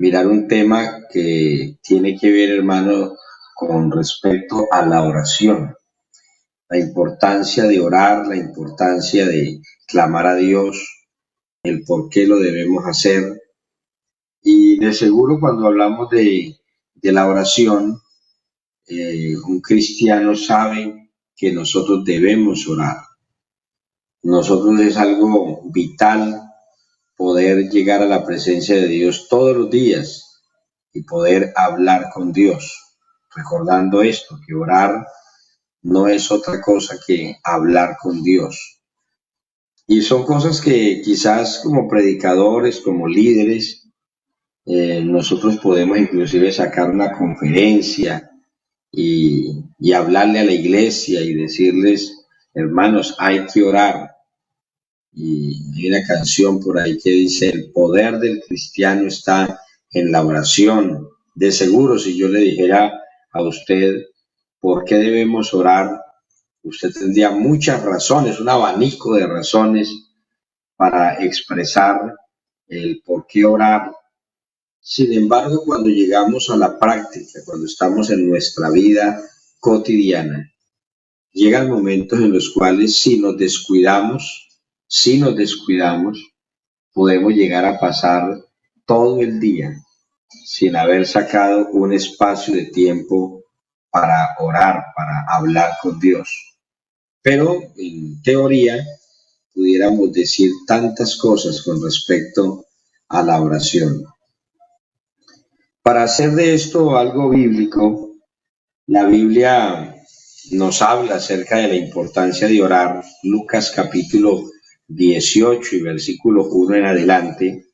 mirar un tema que tiene que ver, hermano, con respecto a la oración, la importancia de orar, la importancia de clamar a Dios, el por qué lo debemos hacer. Y de seguro cuando hablamos de la oración, un cristiano sabe que nosotros debemos orar. Nosotros es algo vital poder llegar a la presencia de Dios todos los días y poder hablar con Dios, recordando esto, que orar no es otra cosa que hablar con Dios. Y son cosas que quizás como predicadores, como líderes, nosotros podemos inclusive sacar una conferencia y hablarle a la iglesia y decirles, hermanos, hay que orar. Y hay una canción por ahí que dice, el poder del cristiano está en la oración. De seguro, si yo le dijera a usted por qué debemos orar, usted tendría muchas razones, un abanico de razones para expresar el por qué orar. Sin embargo, cuando llegamos a la práctica, cuando estamos en nuestra vida cotidiana, llegan momentos en los cuales si nos descuidamos, podemos llegar a pasar todo el día sin haber sacado un espacio de tiempo para orar, para hablar con Dios. Pero en teoría pudiéramos decir tantas cosas con respecto a la oración. Para hacer de esto algo bíblico, la Biblia nos habla acerca de la importancia de orar. Lucas capítulo 18 y versículo 1 en adelante.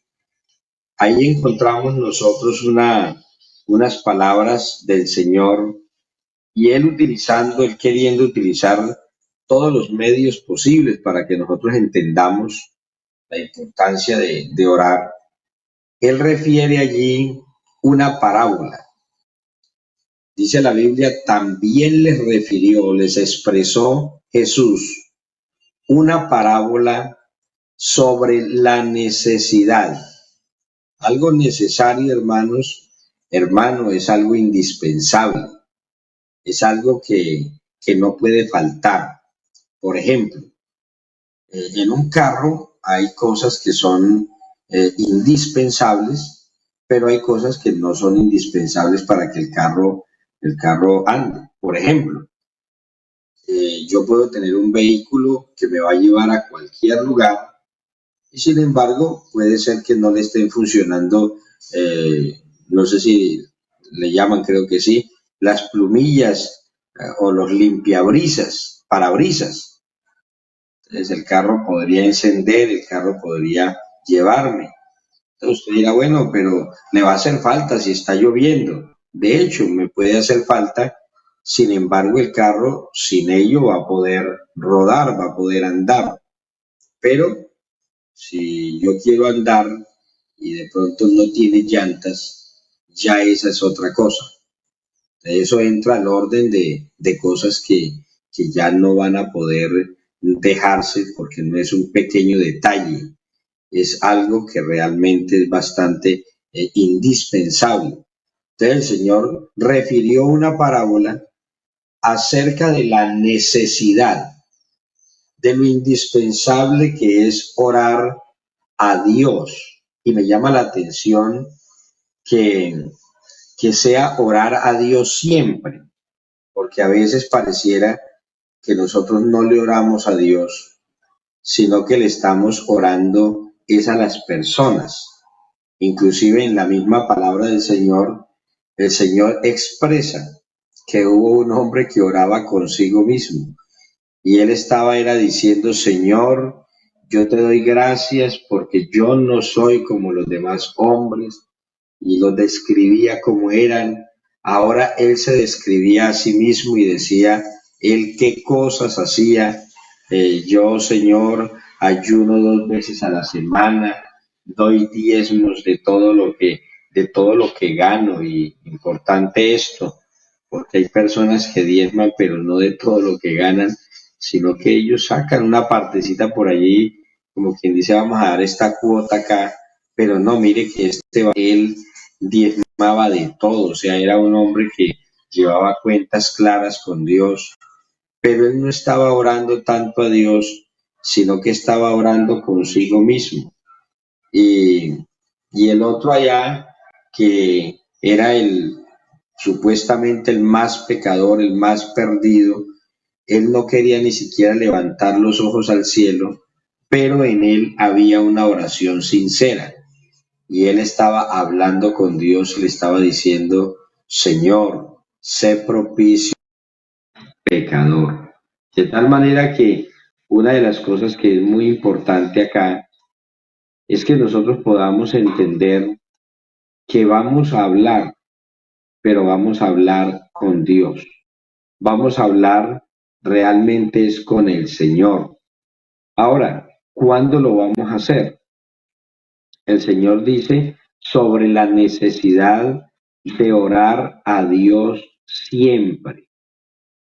Ahí encontramos nosotros unas palabras del Señor y Él queriendo utilizar todos los medios posibles para que nosotros entendamos la importancia de orar. Él refiere allí una parábola. Dice la Biblia, también les expresó Jesús una parábola sobre la necesidad. Algo necesario, hermano, es algo indispensable, es algo que no puede faltar. Por ejemplo, en un carro hay cosas que son indispensables, pero hay cosas que no son indispensables para que el carro ande. Por ejemplo, yo puedo tener un vehículo que me va a llevar a cualquier lugar y sin embargo puede ser que no le estén funcionando, no sé si le llaman, creo que sí, las plumillas o los limpiabrisas, parabrisas. Entonces el carro podría encender, el carro podría llevarme. Entonces usted dirá, bueno, pero le va a hacer falta si está lloviendo. De hecho, me puede hacer falta, sin embargo, el carro sin ello va a poder rodar, va a poder andar. Pero si yo quiero andar y de pronto no tiene llantas, ya esa es otra cosa. Eso entra al orden de cosas que ya no van a poder dejarse porque no es un pequeño detalle, es algo que realmente es bastante indispensable. Entonces el Señor refirió una parábola acerca de la necesidad, de lo indispensable que es orar a Dios. Y me llama la atención que, que sea orar a Dios siempre, porque a veces pareciera que nosotros no le oramos a Dios, sino que le estamos orando es a las personas. Inclusive en la misma palabra del Señor, el Señor expresa que hubo un hombre que oraba consigo mismo y él era diciendo, Señor, yo te doy gracias porque yo no soy como los demás hombres, y los describía como eran. Ahora él se describía a sí mismo y decía él qué cosas hacía. Yo, Señor, ayuno 2 veces a la semana, doy diezmos de todo lo que gano. Y importante esto, porque hay personas que diezman, pero no de todo lo que ganan, sino que ellos sacan una partecita por allí, como quien dice, vamos a dar esta cuota acá, pero no, mire que él diezmaba de todo, o sea, era un hombre que llevaba cuentas claras con Dios, pero él no estaba orando tanto a Dios, sino que estaba orando consigo mismo. Y, y el otro allá, que era el supuestamente el más pecador, el más perdido, él no quería ni siquiera levantar los ojos al cielo, pero en él había una oración sincera y él estaba hablando con Dios y le estaba diciendo, Señor, sé propicio al pecador. De tal manera que una de las cosas que es muy importante acá es que nosotros podamos entender que vamos a hablar, pero vamos a hablar con Dios. Vamos a hablar realmente es con el Señor. Ahora, ¿cuándo lo vamos a hacer? El Señor dice sobre la necesidad de orar a Dios siempre.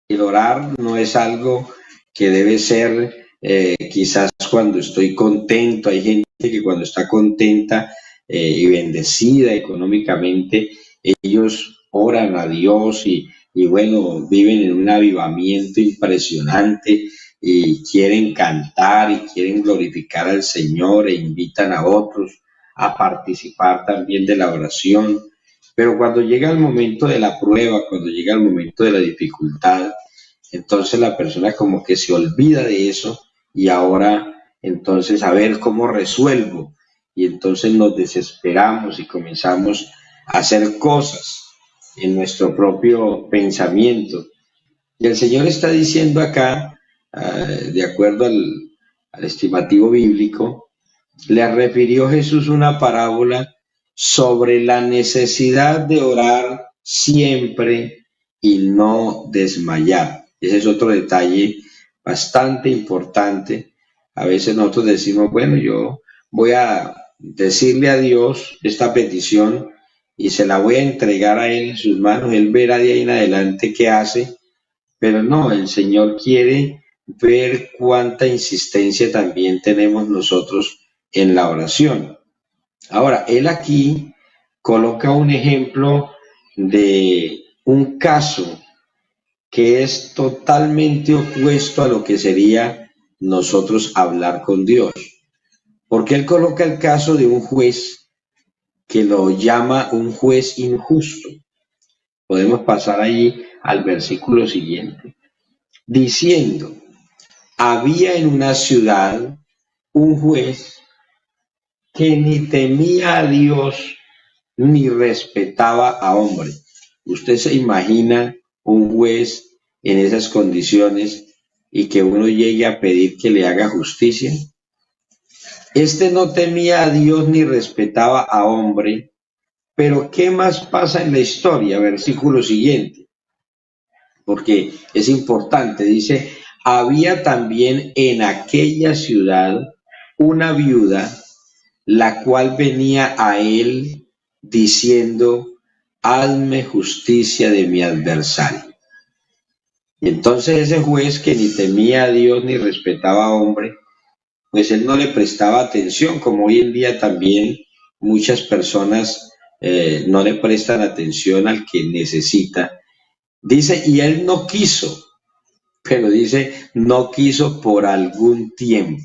El orar no es algo que debe ser quizás cuando estoy contento. Hay gente que cuando está contenta y bendecida económicamente, ellos oran a Dios y bueno, viven en un avivamiento impresionante y quieren cantar y quieren glorificar al Señor e invitan a otros a participar también de la oración. Pero cuando llega el momento de la prueba, cuando llega el momento de la dificultad, entonces la persona como que se olvida de eso y ahora entonces a ver cómo resuelvo. Y entonces nos desesperamos y comenzamos a hacer cosas en nuestro propio pensamiento. Y el Señor está diciendo acá, de acuerdo al estimativo bíblico, le refirió Jesús una parábola sobre la necesidad de orar siempre y no desmayar. Ese es otro detalle bastante importante. A veces nosotros decimos, bueno, yo voy a decirle a Dios esta petición y se la voy a entregar a Él en sus manos. Él verá de ahí en adelante qué hace, pero no, el Señor quiere ver cuánta insistencia también tenemos nosotros en la oración. Ahora, él aquí coloca un ejemplo de un caso que es totalmente opuesto a lo que sería nosotros hablar con Dios. Porque él coloca el caso de un juez que lo llama un juez injusto. Podemos pasar ahí al versículo siguiente. Diciendo, había en una ciudad un juez que ni temía a Dios ni respetaba a hombre. ¿Usted se imagina un juez en esas condiciones y que uno llegue a pedir que le haga justicia? Este no temía a Dios ni respetaba a hombre, pero ¿qué más pasa en la historia? Versículo siguiente, porque es importante, dice, había también en aquella ciudad una viuda, la cual venía a él diciendo, hazme justicia de mi adversario. Y entonces ese juez que ni temía a Dios ni respetaba a hombre, pues él no le prestaba atención, como hoy en día también muchas personas no le prestan atención al que necesita. Dice, y él no quiso, pero dice, no quiso por algún tiempo.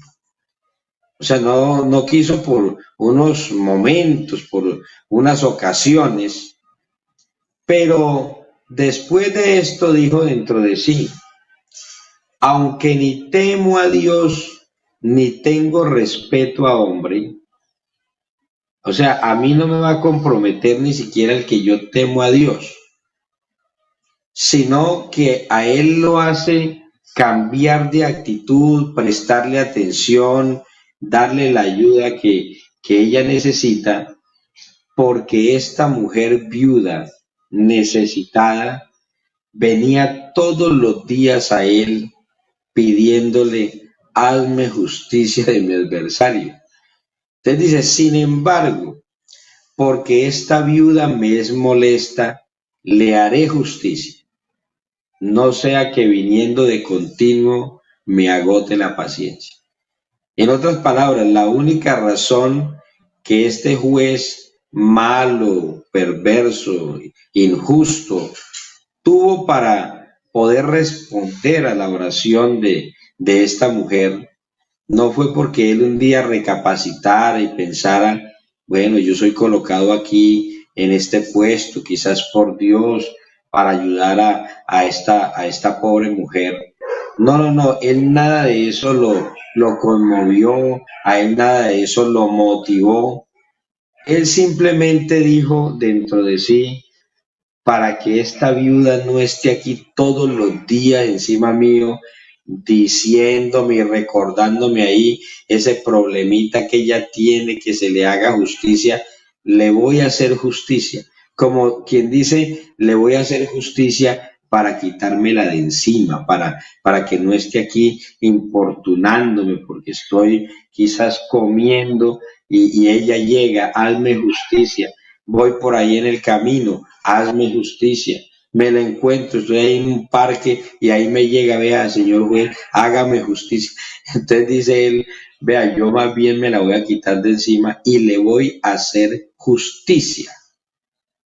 O sea, no quiso por unos momentos, por unas ocasiones, pero después de esto dijo dentro de sí, aunque ni temo a Dios, ni tengo respeto a hombre, o sea, a mí no me va a comprometer ni siquiera el que yo temo a Dios, sino que a él lo hace cambiar de actitud, prestarle atención, darle la ayuda que ella necesita, porque esta mujer viuda, necesitada, venía todos los días a él pidiéndole, hazme justicia de mi adversario. Entonces dice, sin embargo, porque esta viuda me es molesta, le haré justicia, no sea que viniendo de continuo me agote la paciencia. En otras palabras, la única razón que este juez malo, perverso, injusto, tuvo para poder responder a la oración de esta mujer, no fue porque él un día recapacitara y pensara, bueno, yo soy colocado aquí en este puesto, quizás por Dios, para ayudar a esta pobre mujer. No, no, no, él nada de eso lo conmovió, a él nada de eso lo motivó. Él simplemente dijo dentro de sí, para que esta viuda no esté aquí todos los días encima mío, diciéndome y recordándome ahí ese problemita que ella tiene, que se le haga justicia, le voy a hacer justicia. Como quien dice, le voy a hacer justicia para quitármela de encima, para que no esté aquí importunándome, porque estoy quizás comiendo y ella llega, hazme justicia, voy por ahí en el camino, hazme justicia, me la encuentro, estoy ahí en un parque y ahí me llega, vea, señor juez, hágame justicia. Entonces dice él, vea, yo más bien me la voy a quitar de encima y le voy a hacer justicia.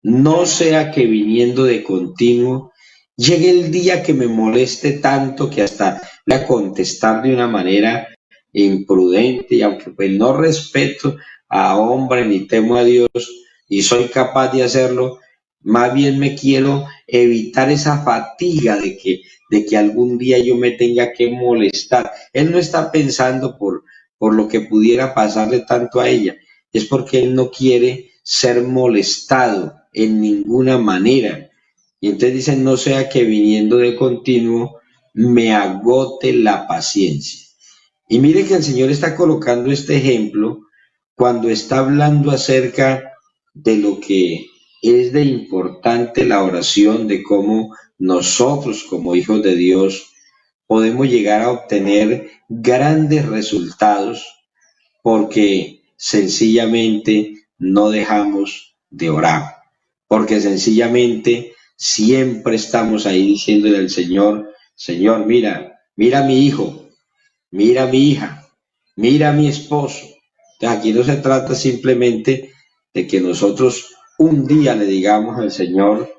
No sea que viniendo de continuo llegue el día que me moleste tanto que hasta voy a contestar de una manera imprudente y aunque pues no respeto a hombre ni temo a Dios y soy capaz de hacerlo, más bien me quiero evitar esa fatiga de que algún día yo me tenga que molestar. Él no está pensando por lo que pudiera pasarle tanto a ella, es porque él no quiere ser molestado en ninguna manera. Y entonces dicen, no sea que viniendo de continuo me agote la paciencia. Y mire que el Señor está colocando este ejemplo cuando está hablando acerca de lo que es de importante la oración, de cómo nosotros como hijos de Dios podemos llegar a obtener grandes resultados porque sencillamente no dejamos de orar, porque sencillamente siempre estamos ahí diciéndole al Señor, Señor, mira, mira a mi hijo, mira a mi hija, mira a mi esposo. Entonces aquí no se trata simplemente de que nosotros un día le digamos al Señor,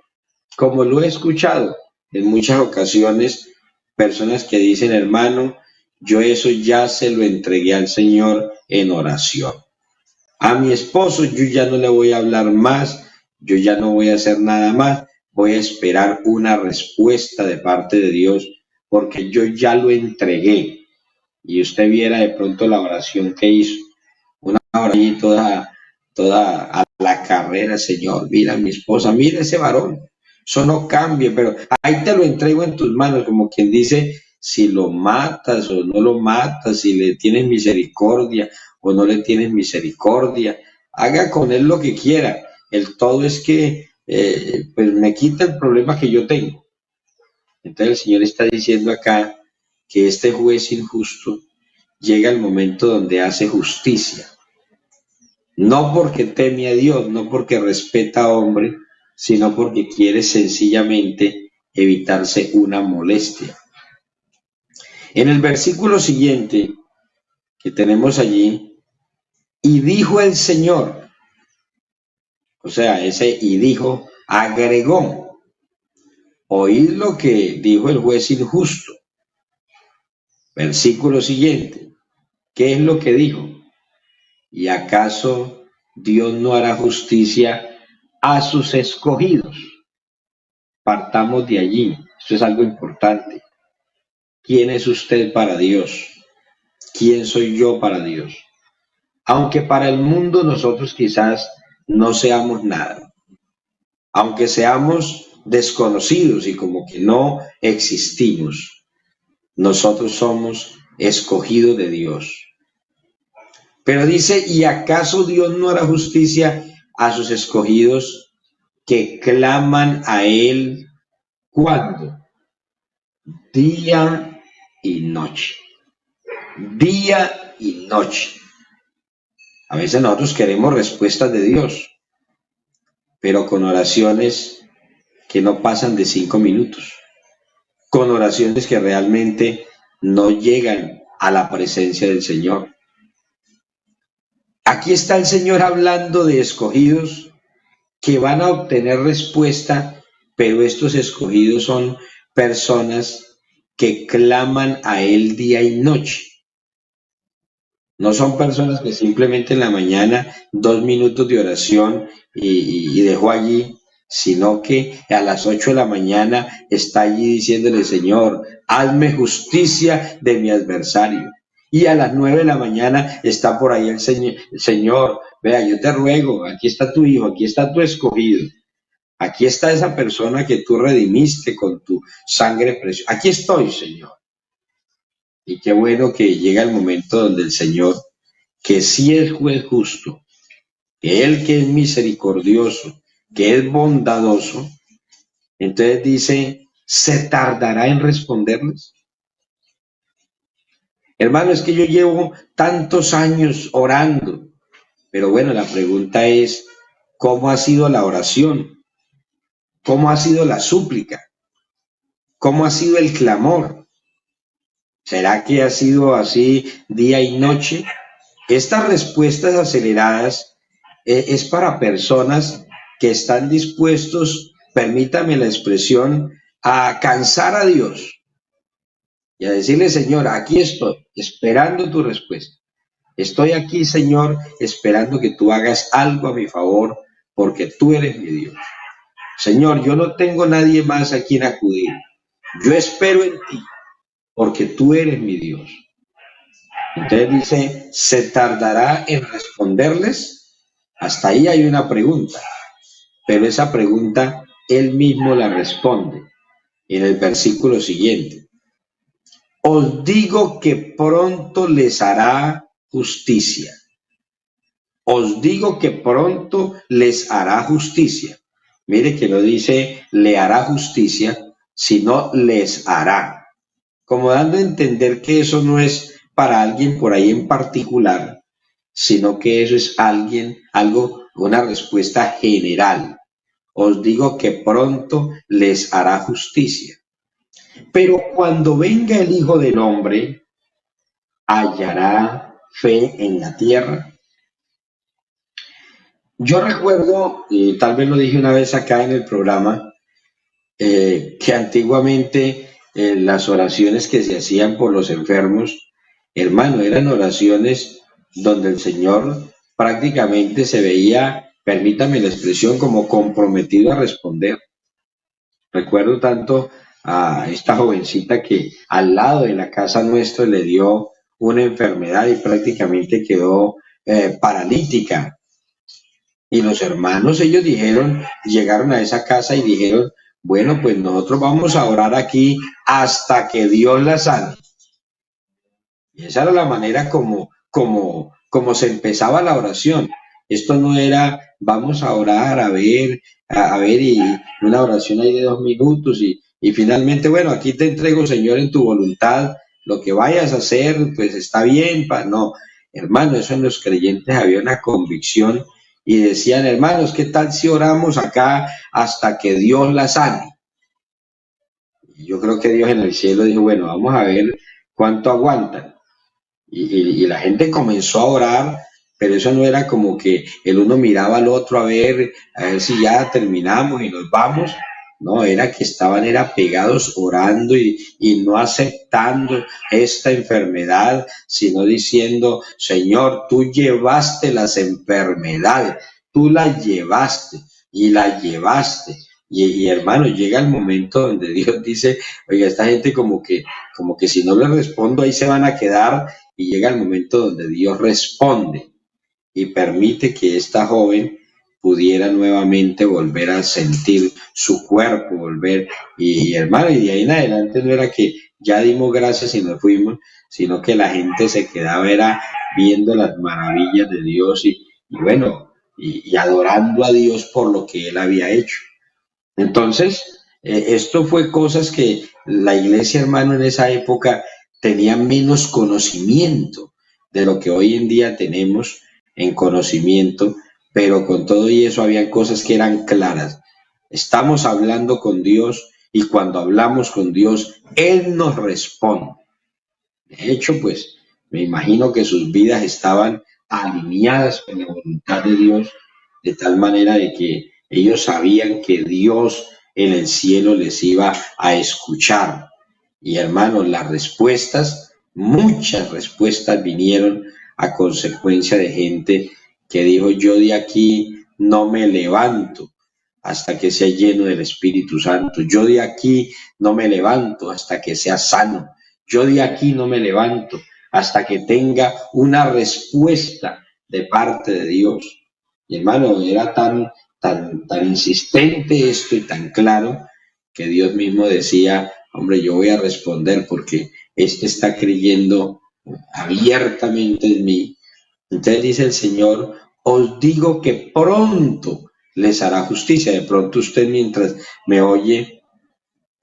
como lo he escuchado en muchas ocasiones, personas que dicen, hermano, yo eso ya se lo entregué al Señor en oración. A mi esposo yo ya no le voy a hablar más, yo ya no voy a hacer nada más, voy a esperar una respuesta de parte de Dios porque yo ya lo entregué. Y usted viera de pronto la oración que hizo, una oración toda a la carrera, Señor, mira a mi esposa, mira ese varón, eso no cambia, pero ahí te lo entrego en tus manos, como quien dice, si lo matas o no lo matas, si le tienes misericordia o no le tienes misericordia, haga con él lo que quiera, el todo es que pues me quita el problema que yo tengo. Entonces el Señor está diciendo acá que este juez injusto llega el momento donde hace justicia, no porque teme a Dios, no porque respeta a hombre, sino porque quiere sencillamente evitarse una molestia. En el versículo siguiente que tenemos allí, y dijo el Señor, o sea, ese y dijo agregó, oíd lo que dijo el juez injusto. Versículo siguiente, ¿qué es lo que dijo? ¿Y acaso Dios no hará justicia a sus escogidos? Partamos de allí. Esto es algo importante. ¿Quién es usted para Dios? ¿Quién soy yo para Dios? Aunque para el mundo nosotros quizás no seamos nada, aunque seamos desconocidos y como que no existimos, nosotros somos escogidos de Dios. Pero dice, ¿y acaso Dios no hará justicia a sus escogidos que claman a Él cuando? Día y noche. Día y noche. A veces nosotros queremos respuestas de Dios, pero con oraciones que no pasan de 5 minutos, con oraciones que realmente no llegan a la presencia del Señor. Aquí está el Señor hablando de escogidos que van a obtener respuesta, pero estos escogidos son personas que claman a Él día y noche. No son personas que simplemente en la mañana 2 minutos de oración y dejó allí, sino que a las 8 de la mañana está allí diciéndole, Señor, hazme justicia de mi adversario. Y a las 9 de la mañana está por ahí el Señor, Señor, vea, yo te ruego, aquí está tu hijo, aquí está tu escogido, aquí está esa persona que tú redimiste con tu sangre preciosa. Aquí estoy, Señor. Y qué bueno que llega el momento donde el Señor, que sí es juez justo, que Él que es misericordioso, que es bondadoso, entonces dice, ¿se tardará en responderles? Hermano, es que yo llevo tantos años orando, pero bueno, la pregunta es, ¿cómo ha sido la oración? ¿Cómo ha sido la súplica? ¿Cómo ha sido el clamor? ¿Será que ha sido así día y noche? Estas respuestas aceleradas es para personas que están dispuestos, permítame la expresión, a cansar a Dios y a decirle, Señor, aquí estoy, esperando tu respuesta. Estoy aquí, Señor, esperando que tú hagas algo a mi favor, porque tú eres mi Dios. Señor, yo no tengo nadie más a quien acudir. Yo espero en ti, porque tú eres mi Dios. Entonces dice, ¿se tardará en responderles? Hasta ahí hay una pregunta, pero esa pregunta él mismo la responde en el versículo siguiente. Os digo que pronto les hará justicia. Os digo que pronto les hará justicia. Mire que no dice le hará justicia, sino les hará. Como dando a entender que eso no es para alguien por ahí en particular, sino que eso es una respuesta general. Os digo que pronto les hará justicia. Pero cuando venga el Hijo del Hombre, ¿hallará fe en la tierra? Yo recuerdo, y tal vez lo dije una vez acá en el programa, que antiguamente las oraciones que se hacían por los enfermos, hermano, eran oraciones donde el Señor prácticamente se veía, permítame la expresión, como comprometido a responder. Recuerdo tanto a esta jovencita que al lado de la casa nuestra le dio una enfermedad y prácticamente quedó paralítica. Y los hermanos, ellos dijeron, llegaron a esa casa y dijeron, bueno, pues nosotros vamos a orar aquí hasta que Dios la sane. Y esa era la manera como se empezaba la oración. Esto no era, vamos a orar, a ver, y una oración ahí de 2 minutos y finalmente, bueno, aquí te entrego, Señor, en tu voluntad, lo que vayas a hacer, pues está bien, no, hermano, eso en los creyentes había una convicción y decían, hermanos, ¿qué tal si oramos acá hasta que Dios la sane? Y yo creo que Dios en el cielo dijo, bueno, vamos a ver cuánto aguantan. Y la gente comenzó a orar, pero eso no era como que el uno miraba al otro a ver si ya terminamos y nos vamos. No, era que era pegados orando y no aceptando esta enfermedad, sino diciendo, Señor, tú llevaste las enfermedades, tú las llevaste y las llevaste. Y hermano, llega el momento donde Dios dice, oiga, esta gente como que si no le respondo ahí se van a quedar, y llega el momento donde Dios responde y permite que esta joven pudiera nuevamente volver a sentir su cuerpo, y hermano, y de ahí en adelante no era que ya dimos gracias y nos fuimos, sino que la gente se quedaba era viendo las maravillas de Dios y bueno, y adorando a Dios por lo que él había hecho. Entonces, esto fue cosas que la iglesia, hermano, en esa época tenía menos conocimiento de lo que hoy en día tenemos en conocimiento, pero con todo y eso habían cosas que eran claras. Estamos hablando con Dios y cuando hablamos con Dios, Él nos responde. De hecho, pues me imagino que sus vidas estaban alineadas con la voluntad de Dios, de tal manera de que ellos sabían que Dios en el cielo les iba a escuchar. Y hermanos, las respuestas, muchas respuestas vinieron a consecuencia de gente que dijo: yo de aquí no me levanto hasta que sea lleno del Espíritu Santo. Yo de aquí no me levanto hasta que sea sano. Yo de aquí no me levanto hasta que tenga una respuesta de parte de Dios. Y hermano, era tan insistente esto y tan claro que Dios mismo decía: hombre, yo voy a responder porque este está creyendo abiertamente en mí. Entonces dice el Señor: os digo que pronto les hará justicia. De pronto usted, mientras me oye,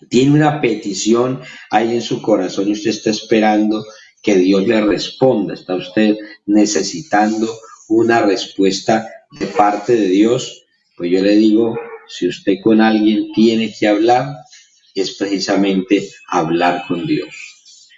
tiene una petición ahí en su corazón y usted está esperando que Dios le responda. Está usted necesitando una respuesta de parte de Dios. Pues yo le digo, si usted con alguien tiene que hablar, es precisamente hablar con Dios.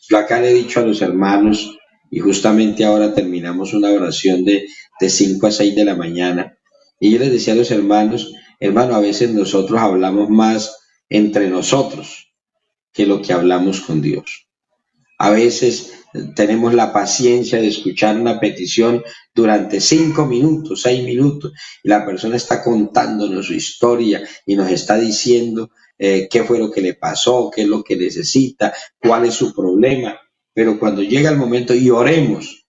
Yo acá le he dicho a los hermanos, y justamente ahora terminamos una oración de 5 a 6 de la mañana, y yo les decía a los hermanos: hermano, a veces nosotros hablamos más entre nosotros que lo que hablamos con Dios. A veces tenemos la paciencia de escuchar una petición durante 5 minutos, 6 minutos, y la persona está contándonos su historia y nos está diciendo qué fue lo que le pasó, qué es lo que necesita, cuál es su problema. Pero cuando llega el momento y oremos,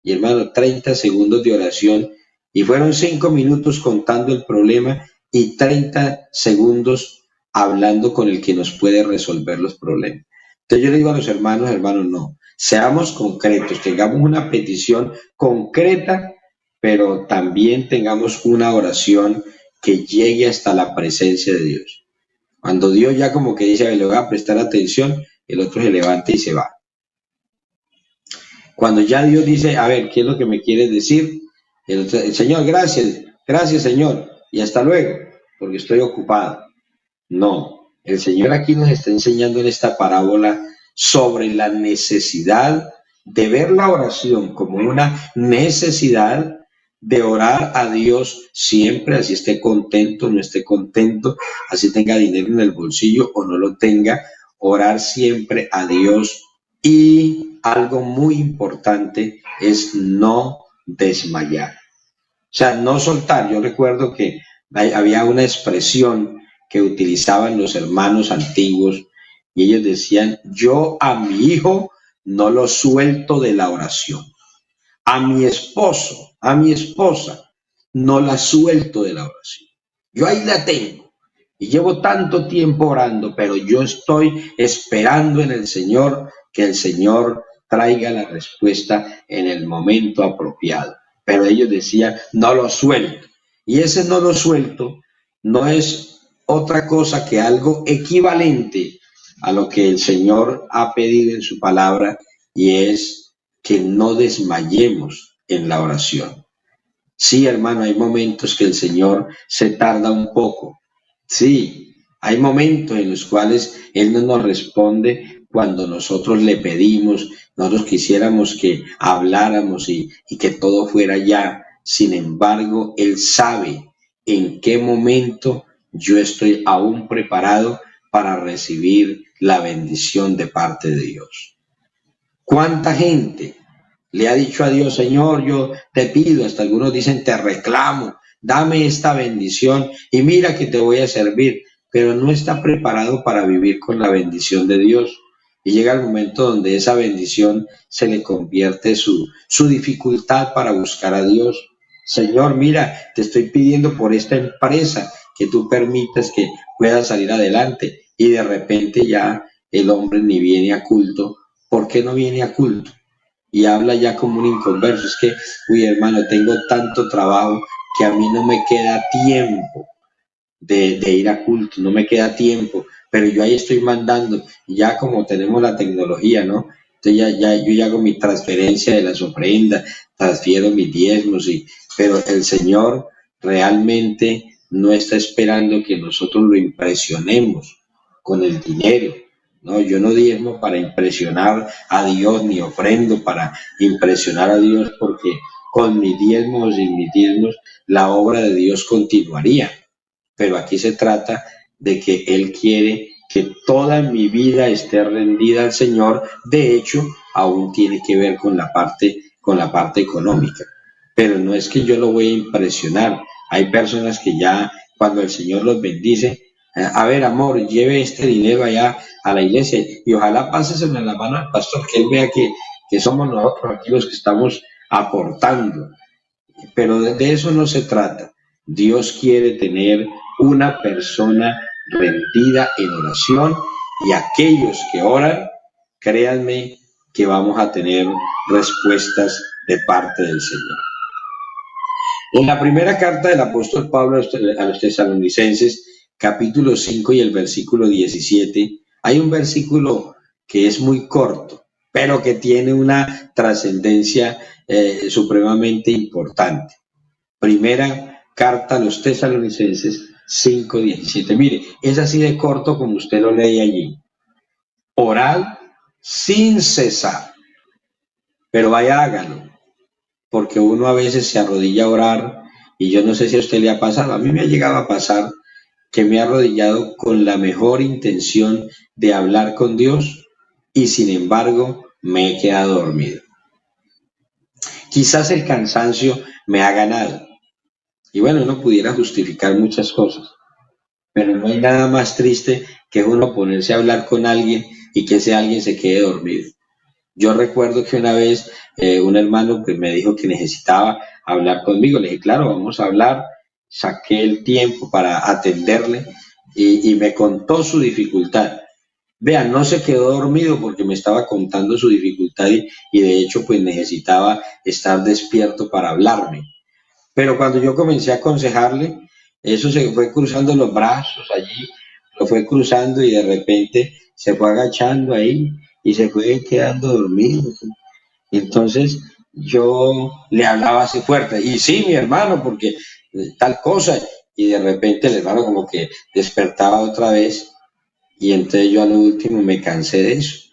y hermano, 30 segundos de oración, y fueron 5 minutos contando el problema y 30 segundos hablando con el que nos puede resolver los problemas. Entonces yo le digo a los hermanos: hermanos, no, seamos concretos, tengamos una petición concreta, pero también tengamos una oración que llegue hasta la presencia de Dios. Cuando Dios ya como que dice: le voy a prestar atención, el otro se levanta y se va. Cuando ya Dios dice: a ver, ¿qué es lo que me quieres decir? El Señor: gracias, gracias Señor, y hasta luego, porque estoy ocupado. No, el Señor aquí nos está enseñando en esta parábola sobre la necesidad de ver la oración como una necesidad, de orar a Dios siempre, así esté contento, no esté contento, así tenga dinero en el bolsillo o no lo tenga, orar siempre a Dios. Y algo muy importante es no desmayar, o sea, no soltar. Yo recuerdo que había una expresión que utilizaban los hermanos antiguos y ellos decían: yo a mi hijo no lo suelto de la oración, a mi esposo, a mi esposa, no la suelto de la oración. Yo ahí la tengo y llevo tanto tiempo orando, pero yo estoy esperando en el Señor que el Señor traiga la respuesta en el momento apropiado. Pero ellos decían: no lo suelto. Y ese no lo suelto no es otra cosa que algo equivalente a lo que el Señor ha pedido en su palabra, y es que no desmayemos en la oración. Sí, hermano, hay momentos que el Señor se tarda un poco. Sí, hay momentos en los cuales Él no nos responde cuando nosotros le pedimos. Nosotros quisiéramos que habláramos y que todo fuera ya. Sin embargo, Él sabe en qué momento yo estoy aún preparado para recibir la bendición de parte de Dios. ¿Cuánta gente le ha dicho a Dios: Señor, yo te pido? Hasta algunos dicen: te reclamo, dame esta bendición y mira que te voy a servir, pero no está preparado para vivir con la bendición de Dios. Y llega el momento donde esa bendición se le convierte su dificultad para buscar a Dios. Señor, mira, te estoy pidiendo por esta empresa que tú permitas que pueda salir adelante, y de repente ya el hombre ni viene a culto. ¿Por qué no viene a culto? Y habla ya como un inconverso. Es que, uy, hermano, tengo tanto trabajo que a mí no me queda tiempo de ir a culto, no me queda tiempo, pero yo ahí estoy mandando. Ya como tenemos la tecnología, ¿no? Entonces yo ya hago mi transferencia de las ofrendas, transfiero mis diezmos, pero el Señor realmente no está esperando que nosotros lo impresionemos con el dinero. No, yo no diezmo para impresionar a Dios, ni ofrendo para impresionar a Dios, porque con mis diezmos o sin mis diezmos la obra de Dios continuaría. Pero aquí se trata de que Él quiere que toda mi vida esté rendida al Señor. De hecho, aún tiene que ver con la parte económica. Pero no es que yo lo voy a impresionar. Hay personas que ya cuando el Señor los bendice, a ver, amor, lleve este dinero allá a la iglesia y ojalá páseselo en la mano al pastor, que él vea que somos nosotros aquí los que estamos aportando. Pero de eso no se trata. Dios quiere tener una persona rendida en oración y aquellos que oran, créanme que vamos a tener respuestas de parte del Señor. En la primera carta del apóstol Pablo a los tesalonicenses, capítulo 5 y el versículo 17, hay un versículo que es muy corto, pero que tiene una trascendencia supremamente importante. Primera carta a los tesalonicenses 5:17. Mire, es así de corto como usted lo lee allí. Orad sin cesar, pero vaya, hágalo, porque uno a veces se arrodilla a orar y yo no sé si a usted le ha pasado, a mí me ha llegado a pasar que me he arrodillado con la mejor intención de hablar con Dios y sin embargo me he quedado dormido. Quizás el cansancio me ha ganado y bueno, uno pudiera justificar muchas cosas, pero no hay nada más triste que uno ponerse a hablar con alguien y que ese alguien se quede dormido. Yo recuerdo que una vez un hermano pues, me dijo que necesitaba hablar conmigo. Le dije, claro, vamos a hablar. Saqué el tiempo para atenderle y me contó su dificultad. Vean, no se quedó dormido porque me estaba contando su dificultad y de hecho pues necesitaba estar despierto para hablarme. Pero cuando yo comencé a aconsejarle, eso se fue cruzando los brazos allí, lo fue cruzando y de repente se fue agachando ahí y se fue quedando dormido. Entonces yo le hablaba así fuerte, y sí, mi hermano, porque tal cosa, y de repente el hermano como que despertaba otra vez, y entonces yo a lo último me cansé de eso.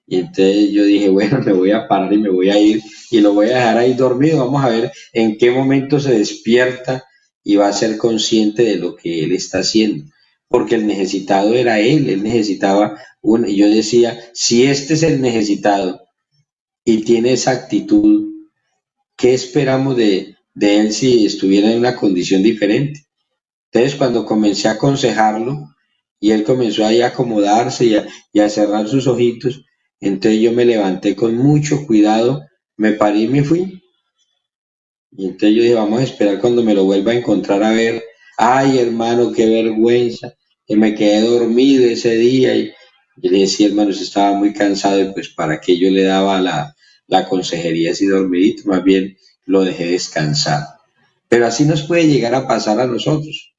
Y entonces yo dije, bueno, me voy a parar y me voy a ir y lo voy a dejar ahí dormido. Vamos a ver en qué momento se despierta y va a ser consciente de lo que él está haciendo. Porque el necesitado era él necesitaba y yo decía, si este es el necesitado y tiene esa actitud, ¿qué esperamos de él si estuviera en una condición diferente? Entonces cuando comencé a aconsejarlo y él comenzó ahí a acomodarse y a cerrar sus ojitos, entonces yo me levanté con mucho cuidado, me paré y me fui. Y entonces yo dije, vamos a esperar cuando me lo vuelva a encontrar a ver. Ay, hermano, qué vergüenza, que me quedé dormido ese día. Y le decía, hermano, usted estaba muy cansado y pues para qué yo le daba la consejería así dormidito, más bien lo dejé descansar. Pero así nos puede llegar a pasar a nosotros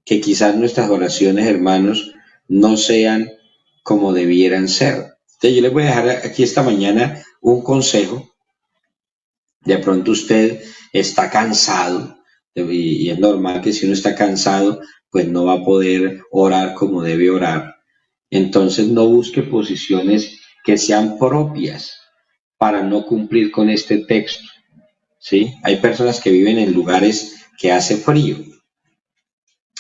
que quizás nuestras oraciones, hermanos, no sean como debieran ser. Entonces yo les voy a dejar aquí esta mañana un consejo. De pronto usted está cansado y es normal que si uno está cansado, pues no va a poder orar como debe orar. Entonces no busque posiciones que sean propias para no cumplir con este texto. ¿Sí? Hay personas que viven en lugares que hace frío.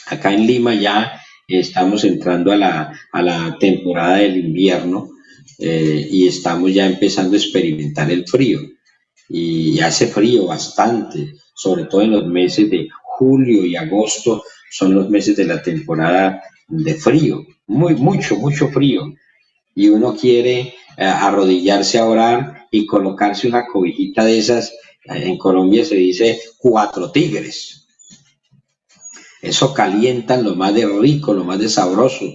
Acá en Lima ya estamos entrando a la temporada del invierno y estamos ya empezando a experimentar el frío. Y hace frío bastante, sobre todo en los meses de julio y agosto, son los meses de la temporada de frío, mucho frío. Y uno quiere arrodillarse a orar y colocarse una cobijita de esas, en Colombia se dice cuatro tigres. Eso calientan lo más de rico, lo más de sabroso.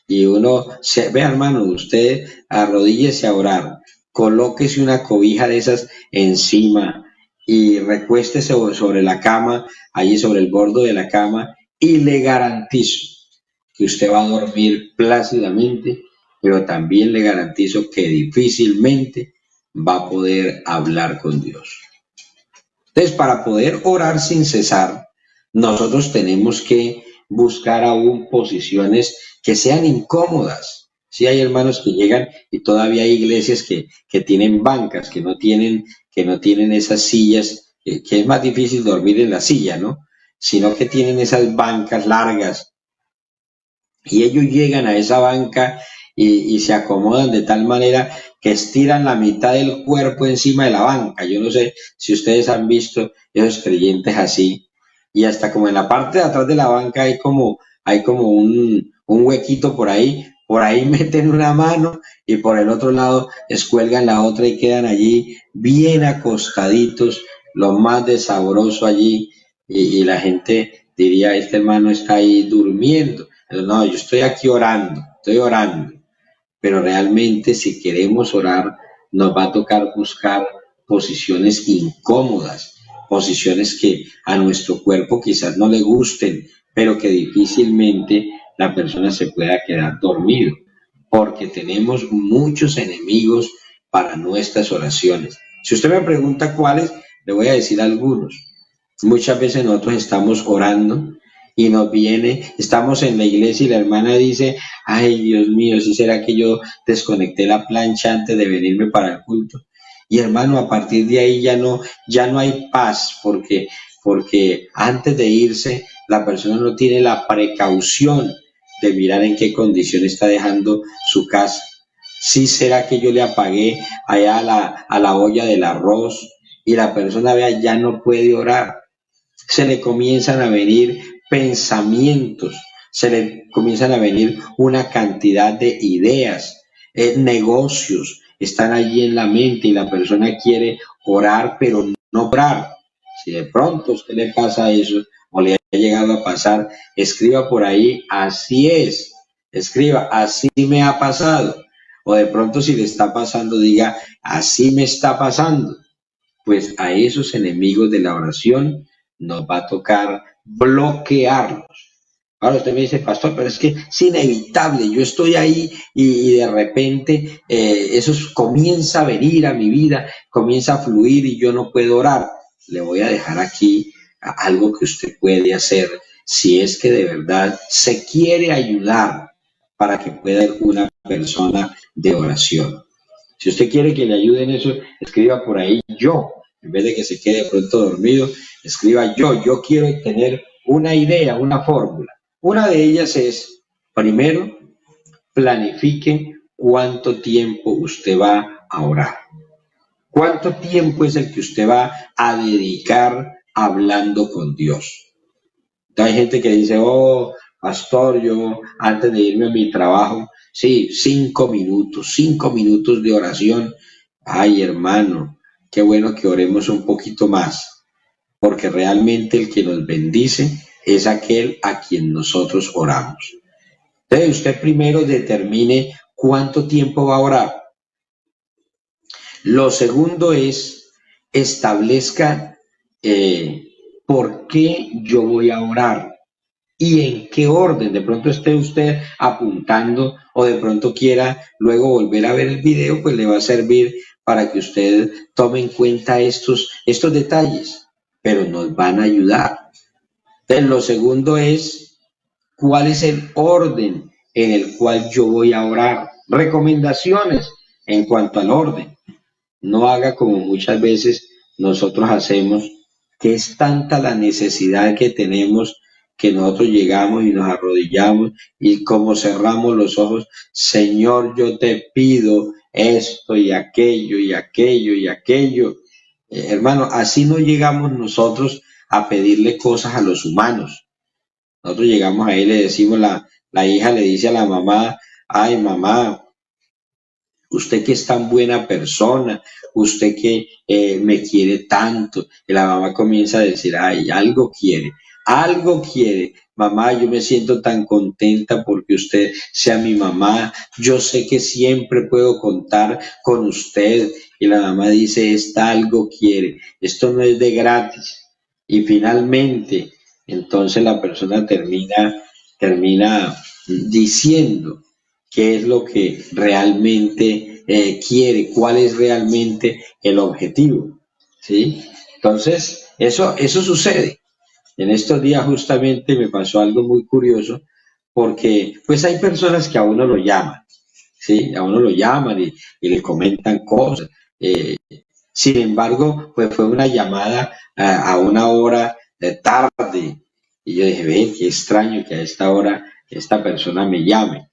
Y uno, ve hermano, usted arrodíllese a orar, colóquese una cobija de esas encima y recuéstese sobre la cama, allí sobre el borde de la cama, y le garantizo que usted va a dormir plácidamente, pero también le garantizo que difícilmente va a poder hablar con Dios. Entonces, para poder orar sin cesar, nosotros tenemos que buscar aún posiciones que sean incómodas, Sí, hay hermanos que llegan y todavía hay iglesias que tienen bancas, que no tienen esas sillas, que es más difícil dormir en la silla, ¿no? Sino que tienen esas bancas largas y ellos llegan a esa banca y se acomodan de tal manera que estiran la mitad del cuerpo encima de la banca. Yo no sé si ustedes han visto esos creyentes así. Y hasta como en la parte de atrás de la banca hay como un huequito por ahí meten una mano y por el otro lado escuelgan la otra y quedan allí bien acostaditos, lo más de sabroso allí. Y la gente diría, este hermano está ahí durmiendo. Pero no, yo estoy aquí orando, estoy orando. Pero realmente si queremos orar, nos va a tocar buscar posiciones incómodas, posiciones que a nuestro cuerpo quizás no le gusten, pero que difícilmente la persona se pueda quedar dormido, porque tenemos muchos enemigos para nuestras oraciones. Si usted me pregunta cuáles, le voy a decir algunos. Muchas veces nosotros estamos orando y nos viene, estamos en la iglesia y la hermana dice, ay Dios mío, si será que yo desconecté la plancha antes de venirme para el culto. Y hermano, a partir de ahí ya no hay paz porque antes de irse la persona no tiene la precaución de mirar en qué condición está dejando su casa. Si será que yo le apagué allá a la olla del arroz y la persona vea ya no puede orar, se le comienzan a venir pensamientos, se le comienzan a venir una cantidad de ideas, negocios están allí en la mente y la persona quiere orar, pero no orar. Si de pronto a usted le pasa eso o le ha llegado a pasar, escriba por ahí, así es, escriba, así me ha pasado. O de pronto si le está pasando, diga, así me está pasando. Pues a esos enemigos de la oración nos va a tocar bloquearlos. Ahora usted me dice, pastor, pero es que es inevitable, yo estoy ahí y de repente eso comienza a venir a mi vida, comienza a fluir y yo no puedo orar. Le voy a dejar aquí algo que usted puede hacer si es que de verdad se quiere ayudar para que pueda ser una persona de oración. Si usted quiere que le ayude en eso, escriba por ahí yo. En vez de que se quede de pronto dormido, escriba yo. Yo quiero tener una idea, una fórmula. Una de ellas es, primero, planifique cuánto tiempo usted va a orar. ¿Cuánto tiempo es el que usted va a dedicar hablando con Dios? Hay gente que dice, oh, pastor, yo antes de irme a mi trabajo, sí, 5 minutos de oración. Ay, hermano, qué bueno que oremos un poquito más, porque realmente el que nos bendice es aquel a quien nosotros oramos. Entonces, usted primero determine cuánto tiempo va a orar. Lo segundo es, establezca por qué yo voy a orar. ¿Y en qué orden? De pronto esté usted apuntando o de pronto quiera luego volver a ver el video, pues le va a servir para que usted tome en cuenta estos detalles, pero nos van a ayudar. Entonces, lo segundo es, ¿cuál es el orden en el cual yo voy a orar? Recomendaciones en cuanto al orden. No haga como muchas veces nosotros hacemos, que es tanta la necesidad que tenemos que nosotros llegamos y nos arrodillamos y como cerramos los ojos, Señor, yo te pido esto y aquello y aquello y aquello. Hermano, así no llegamos nosotros a pedirle cosas a los humanos. Nosotros llegamos ahí y le decimos, la hija le dice a la mamá, ay mamá, usted que es tan buena persona, usted que me quiere tanto, y la mamá comienza a decir, ay, algo quiere, mamá, yo me siento tan contenta porque usted sea mi mamá, yo sé que siempre puedo contar con usted, y la mamá dice, esta algo quiere, esto no es de gratis, y finalmente, entonces la persona termina diciendo, qué es lo que realmente quiere, cuál es realmente el objetivo, ¿sí? Entonces, eso sucede. En estos días justamente me pasó algo muy curioso porque pues hay personas que a uno lo llaman. ¿sí? A uno lo llaman y le comentan cosas. Eh, Sin embargo, pues fue una llamada a una hora de tarde. Y yo dije, ve, qué extraño que a esta hora esta persona me llame.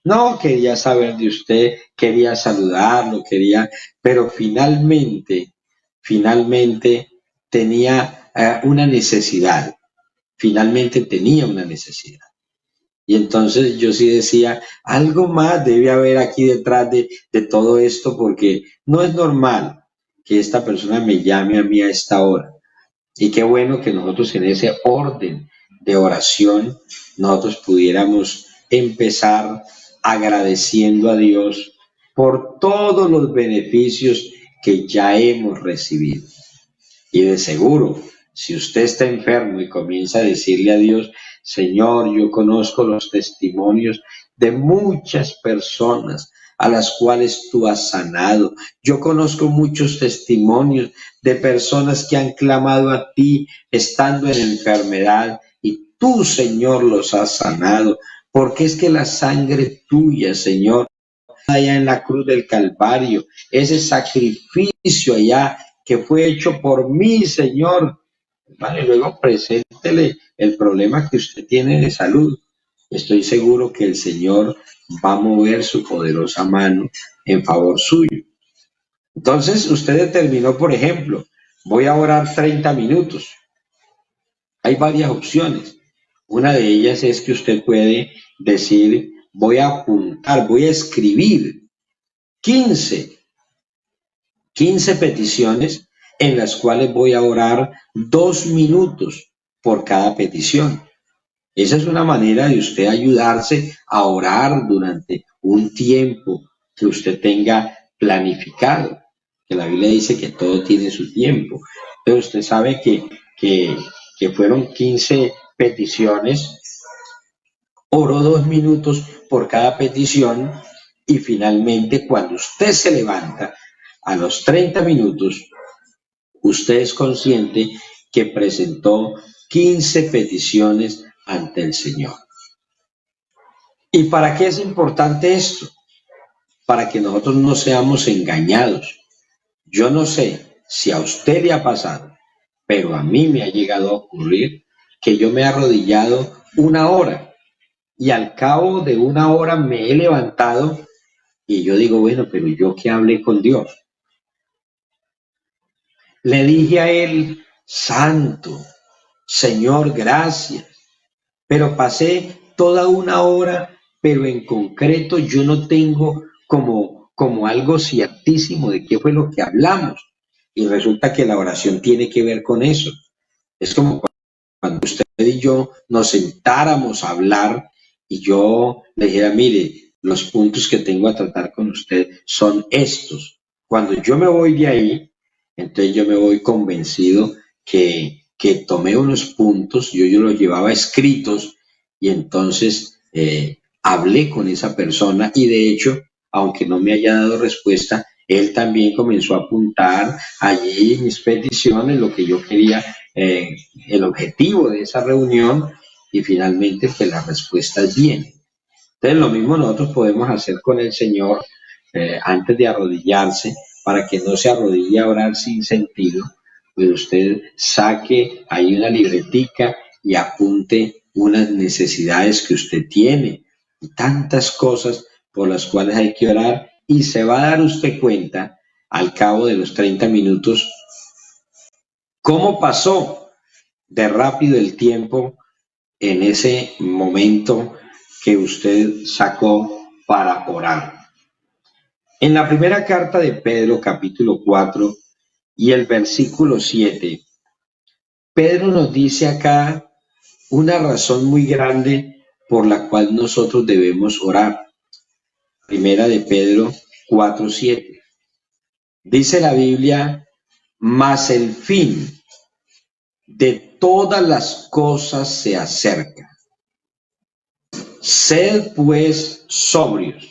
No, quería saber de usted, quería saludarlo, quería, pero finalmente tenía una necesidad, finalmente tenía una necesidad. Y entonces yo sí decía, algo más debe haber aquí detrás de todo esto, porque no es normal que esta persona me llame a mí a esta hora. Y qué bueno que nosotros en ese orden de oración, nosotros pudiéramos empezar agradeciendo a Dios por todos los beneficios que ya hemos recibido. Y de seguro, si usted está enfermo y comienza a decirle a Dios, Señor, yo conozco los testimonios de muchas personas a las cuales tú has sanado. Yo conozco muchos testimonios de personas que han clamado a ti estando en enfermedad y tú, Señor, los has sanado. Porque es que la sangre tuya, Señor, allá en la cruz del Calvario, ese sacrificio allá que fue hecho por mí, Señor. Vale, luego preséntele el problema que usted tiene de salud. Estoy seguro que el Señor va a mover su poderosa mano en favor suyo. Entonces, usted determinó, por ejemplo, voy a orar 30 minutos. Hay varias opciones. Una de ellas es que usted puede decir, voy a apuntar, voy a escribir 15 15 peticiones en las cuales voy a orar 2 minutos por cada petición. Esa es una manera de usted ayudarse a orar durante un tiempo que usted tenga planificado, que la Biblia dice que todo tiene su tiempo. Pero usted sabe que, que fueron 15 peticiones, oró 2 minutos por cada petición y finalmente cuando usted se levanta a los 30 minutos, usted es consciente que presentó 15 peticiones ante el Señor. ¿Y para qué es importante esto? Para que nosotros no seamos engañados. Yo no sé si a usted le ha pasado, pero a mí me ha llegado a ocurrir que yo me he arrodillado una hora y al cabo de una hora me he levantado y yo digo, bueno, pero yo qué hablé con Dios. Le dije a él, Santo, Señor, gracias, pero pasé toda una hora, pero en concreto yo no tengo como algo ciertísimo de qué fue lo que hablamos. Y resulta que la oración tiene que ver con eso. Es como cuando usted y yo nos sentáramos a hablar y yo le dijera, mire, los puntos que tengo a tratar con usted son estos. Cuando yo me voy de ahí, entonces yo me voy convencido que tomé unos puntos, yo los llevaba escritos y entonces hablé con esa persona y de hecho, aunque no me haya dado respuesta, él también comenzó a apuntar allí mis peticiones, lo que yo quería, el objetivo de esa reunión y finalmente que las respuestas vienen. Entonces lo mismo nosotros podemos hacer con el Señor antes de arrodillarse, para que no se arrodille a orar sin sentido, pues usted saque ahí una libretica y apunte unas necesidades que usted tiene y tantas cosas por las cuales hay que orar y se va a dar usted cuenta al cabo de los 30 minutos cómo pasó de rápido el tiempo en ese momento que usted sacó para orar. En la primera carta de Pedro, capítulo 4 y el versículo 7, Pedro nos dice acá una razón muy grande por la cual nosotros debemos orar. Primera de Pedro 4:7. Dice la Biblia, mas el fin de todas las cosas se acerca. Sed pues sobrios.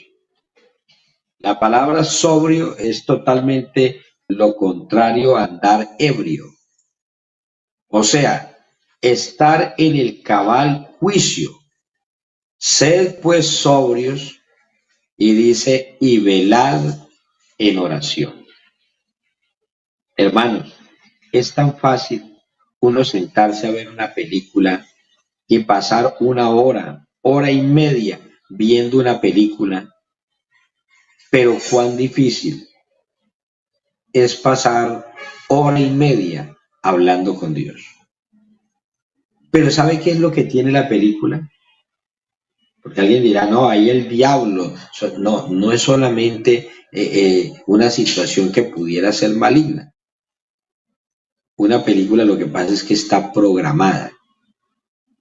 La palabra sobrio es totalmente lo contrario a andar ebrio. O sea, estar en el cabal juicio. Sed pues sobrios y dice, y velad en oración. Hermanos, es tan fácil uno sentarse a ver una película y pasar una hora, hora y media viendo una película, pero cuán difícil es pasar hora y media hablando con Dios. Pero ¿sabe qué es lo que tiene la película? Porque alguien dirá, no, ahí el diablo. No, no es solamente una situación que pudiera ser maligna. Una película lo que pasa es que está programada.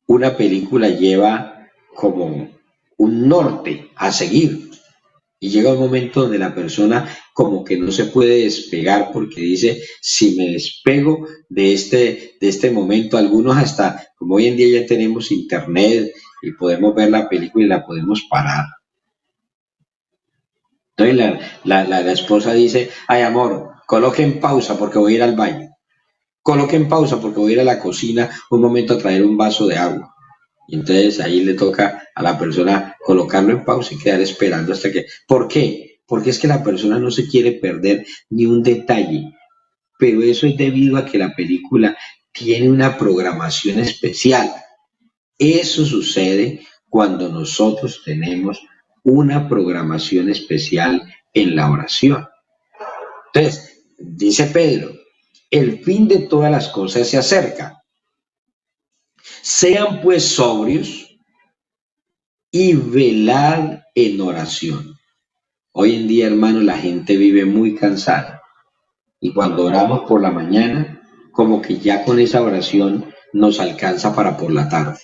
Una película lleva como un norte a seguir. Y llega un momento donde la persona como que no se puede despegar porque dice, si me despego de este momento, algunos hasta, como hoy en día ya tenemos internet y podemos ver la película y la podemos parar. Entonces la esposa dice, ay amor, coloque en pausa porque voy a ir al baño. Coloque en pausa porque voy a ir a la cocina un momento a traer un vaso de agua. Y entonces ahí le toca a la persona colocarlo en pausa y quedar esperando hasta que... ¿Por qué? Porque es que la persona no se quiere perder ni un detalle, pero eso es debido a que la película tiene una programación especial. Eso sucede cuando nosotros tenemos una programación especial en la oración. Entonces, dice Pedro, el fin de todas las cosas se acerca. Sean pues sobrios y velad en oración. Hoy en día, hermano, la gente vive muy cansada y cuando oramos por la mañana, como que ya con esa oración nos alcanza para por la tarde.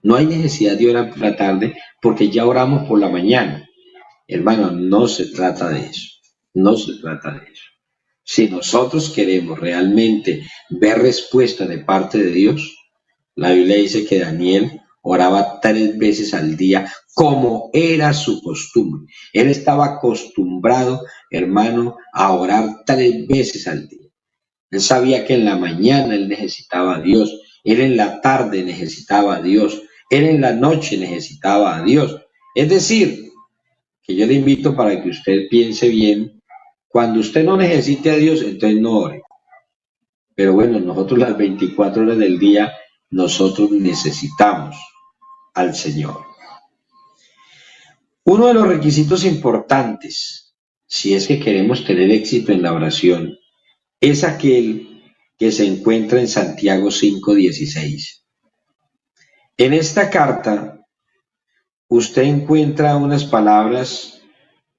No hay necesidad de orar por la tarde porque ya oramos por la mañana. Hermano, no se trata de eso. No se trata de eso. Si nosotros queremos realmente ver respuesta de parte de Dios, la Biblia dice que Daniel oraba 3 veces al día, como era su costumbre. Él estaba acostumbrado, hermano, a orar 3 veces al día. Él sabía que en la mañana él necesitaba a Dios, él en la tarde necesitaba a Dios, él en la noche necesitaba a Dios. Es decir, que yo le invito para que usted piense bien, cuando usted no necesite a Dios, entonces no ore. Pero bueno, nosotros las 24 horas del día, nosotros necesitamos al Señor. Uno de los requisitos importantes, si es que queremos tener éxito en la oración, es aquel que se encuentra en Santiago 5:16. En esta carta, usted encuentra unas palabras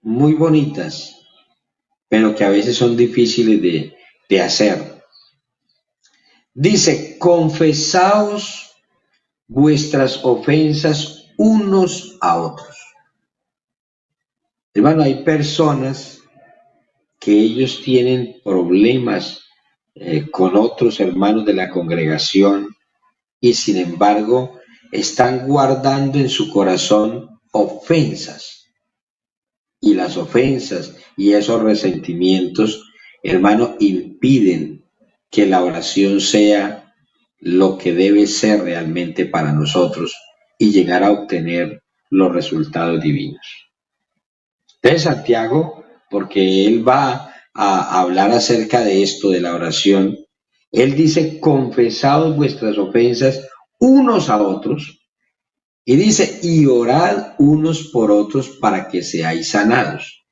muy bonitas, pero que a veces son difíciles de hacer. Dice, confesaos vuestras ofensas unos a otros. Hermano, hay personas que ellos tienen problemas con otros hermanos de la congregación y sin embargo están guardando en su corazón ofensas. Y las ofensas y esos resentimientos, hermano, impiden que la oración sea lo que debe ser realmente para nosotros y llegar a obtener los resultados divinos. Entonces Santiago, porque él va a hablar acerca de esto, de la oración, él dice, confesaos vuestras ofensas unos a otros, y dice, y orad unos por otros para que seáis sanados.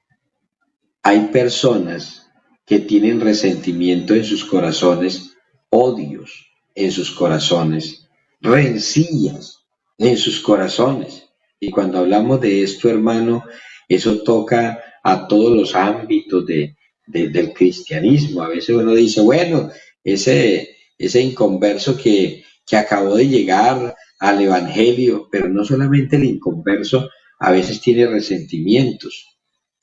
Hay personas que tienen resentimiento en sus corazones, odios en sus corazones, rencillas en sus corazones. Y cuando hablamos de esto, hermano, eso toca a todos los ámbitos del cristianismo. A veces uno dice, bueno, ese inconverso que acabó de llegar al evangelio, pero no solamente el inconverso, a veces tiene resentimientos.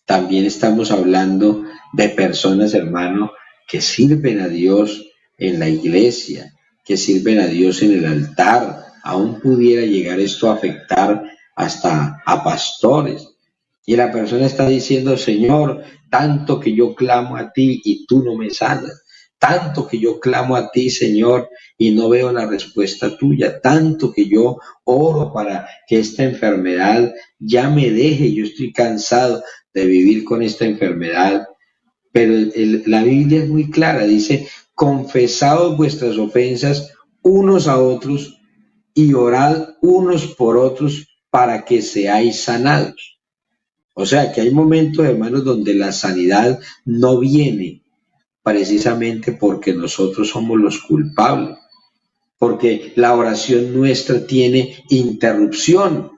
También estamos hablando de personas, hermano, que sirven a Dios en la iglesia, que sirven a Dios en el altar. Aún pudiera llegar esto a afectar hasta a pastores. Y la persona está diciendo, Señor, tanto que yo clamo a ti y tú no me sanas. tanto que yo clamo a ti, Señor, y no veo la respuesta tuya, tanto que yo oro para que esta enfermedad ya me deje, yo estoy cansado de vivir con esta enfermedad, pero la Biblia es muy clara, dice, confesaos vuestras ofensas unos a otros y orad unos por otros para que seáis sanados. O sea que hay momentos, hermanos, donde la sanidad no viene precisamente porque nosotros somos los culpables, porque la oración nuestra tiene interrupción.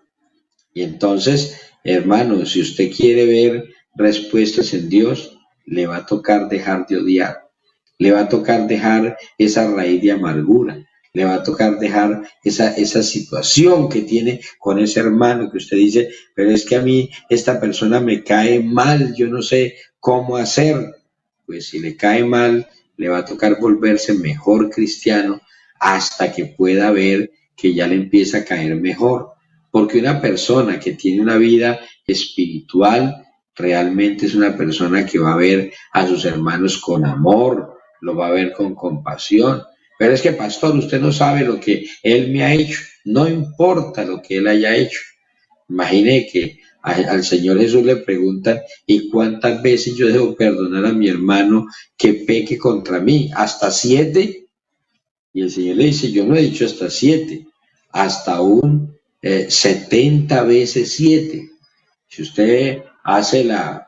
Y entonces, hermano, si usted quiere ver respuestas en Dios, le va a tocar dejar de odiar, le va a tocar dejar esa raíz de amargura, le va a tocar dejar esa situación que tiene con ese hermano que usted dice, pero es que a mí esta persona me cae mal, yo no sé cómo hacer. Pues si le cae mal, le va a tocar volverse mejor cristiano hasta que pueda ver que ya le empieza a caer mejor. Porque una persona que tiene una vida espiritual realmente es una persona que va a ver a sus hermanos con amor, lo va a ver con compasión. Pero es que, pastor, usted no sabe lo que él me ha hecho. No importa lo que él haya hecho. Imagine que al Señor Jesús le preguntan, ¿y cuántas veces yo debo perdonar a mi hermano que peque contra mí? ¿Hasta 7? Y el Señor le dice, yo no he dicho hasta 7, hasta un 70 veces 7. Si usted hace la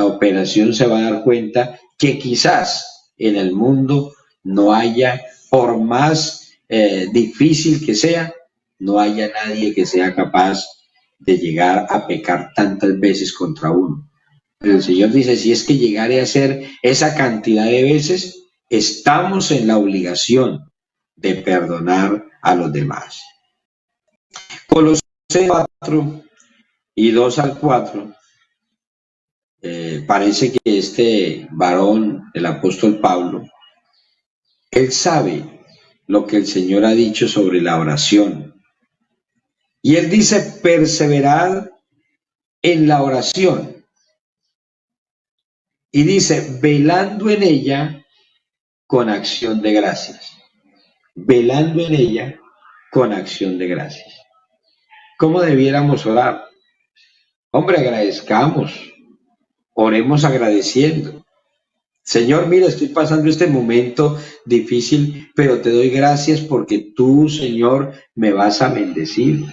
operación, se va a dar cuenta que quizás en el mundo no haya, por más difícil que sea, no haya nadie que sea capaz de llegar a pecar tantas veces contra uno. Pero el Señor dice, si es que llegare a hacer esa cantidad de veces, estamos en la obligación de perdonar a los demás. Colosenses 4 y 2 al 4, parece que este varón, el apóstol Pablo, él sabe lo que el Señor ha dicho sobre la oración. Y él dice, perseverad en la oración. Y dice, velando en ella con acción de gracias. Velando en ella con acción de gracias. ¿Cómo debiéramos orar? Hombre, agradezcamos, oremos agradeciendo. Señor, mira, estoy pasando este momento difícil, pero te doy gracias porque tú, Señor, me vas a bendecir.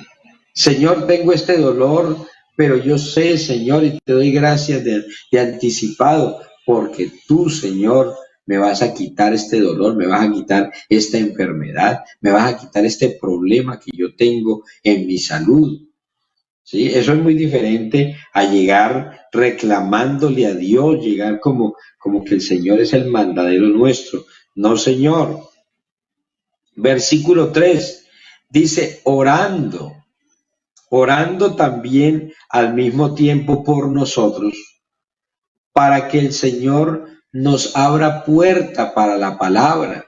Señor, tengo este dolor, pero yo sé, Señor, y te doy gracias de anticipado, porque tú, Señor, me vas a quitar este dolor, me vas a quitar esta enfermedad, me vas a quitar este problema que yo tengo en mi salud. ¿Sí? Eso es muy diferente a llegar reclamándole a Dios, llegar como que el Señor es el mandadero nuestro. No, Señor. Versículo 3 dice, orando también al mismo tiempo por nosotros, para que el Señor nos abra puerta para la palabra,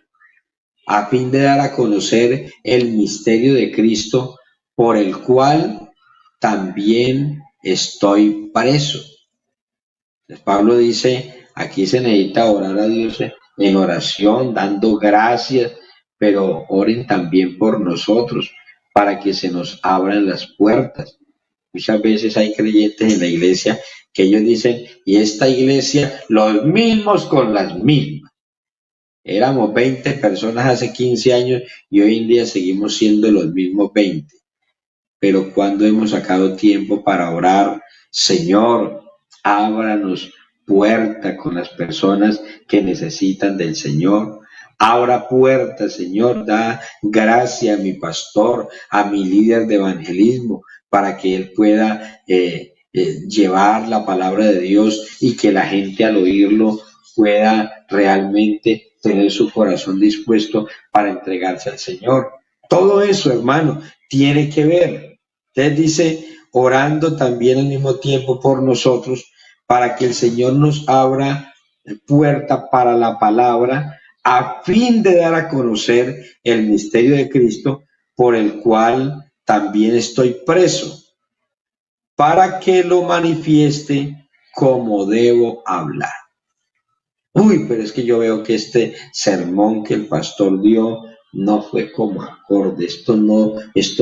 a fin de dar a conocer el misterio de Cristo, por el cual también estoy preso. Entonces, Pablo dice, aquí se necesita orar a Dios en oración, dando gracias, pero oren también por nosotros, para que se nos abran las puertas. Muchas veces hay creyentes en la iglesia que ellos dicen, y esta iglesia, los mismos con las mismas. Éramos 20 personas hace 15 años y hoy en día seguimos siendo los mismos 20. Pero cuando hemos sacado tiempo para orar, Señor, ábranos puerta con las personas que necesitan del Señor. Abra puertas, Señor, da gracia a mi pastor, a mi líder de evangelismo, para que él pueda llevar la palabra de Dios y que la gente al oírlo pueda realmente tener su corazón dispuesto para entregarse al Señor. Todo eso, hermano, tiene que ver. Usted dice, orando también al mismo tiempo por nosotros, para que el Señor nos abra puerta para la palabra, a fin de dar a conocer el misterio de Cristo, por el cual también estoy preso, para que lo manifieste como debo hablar. Uy, pero es que yo veo que este sermón que el pastor dio no fue como acorde, esto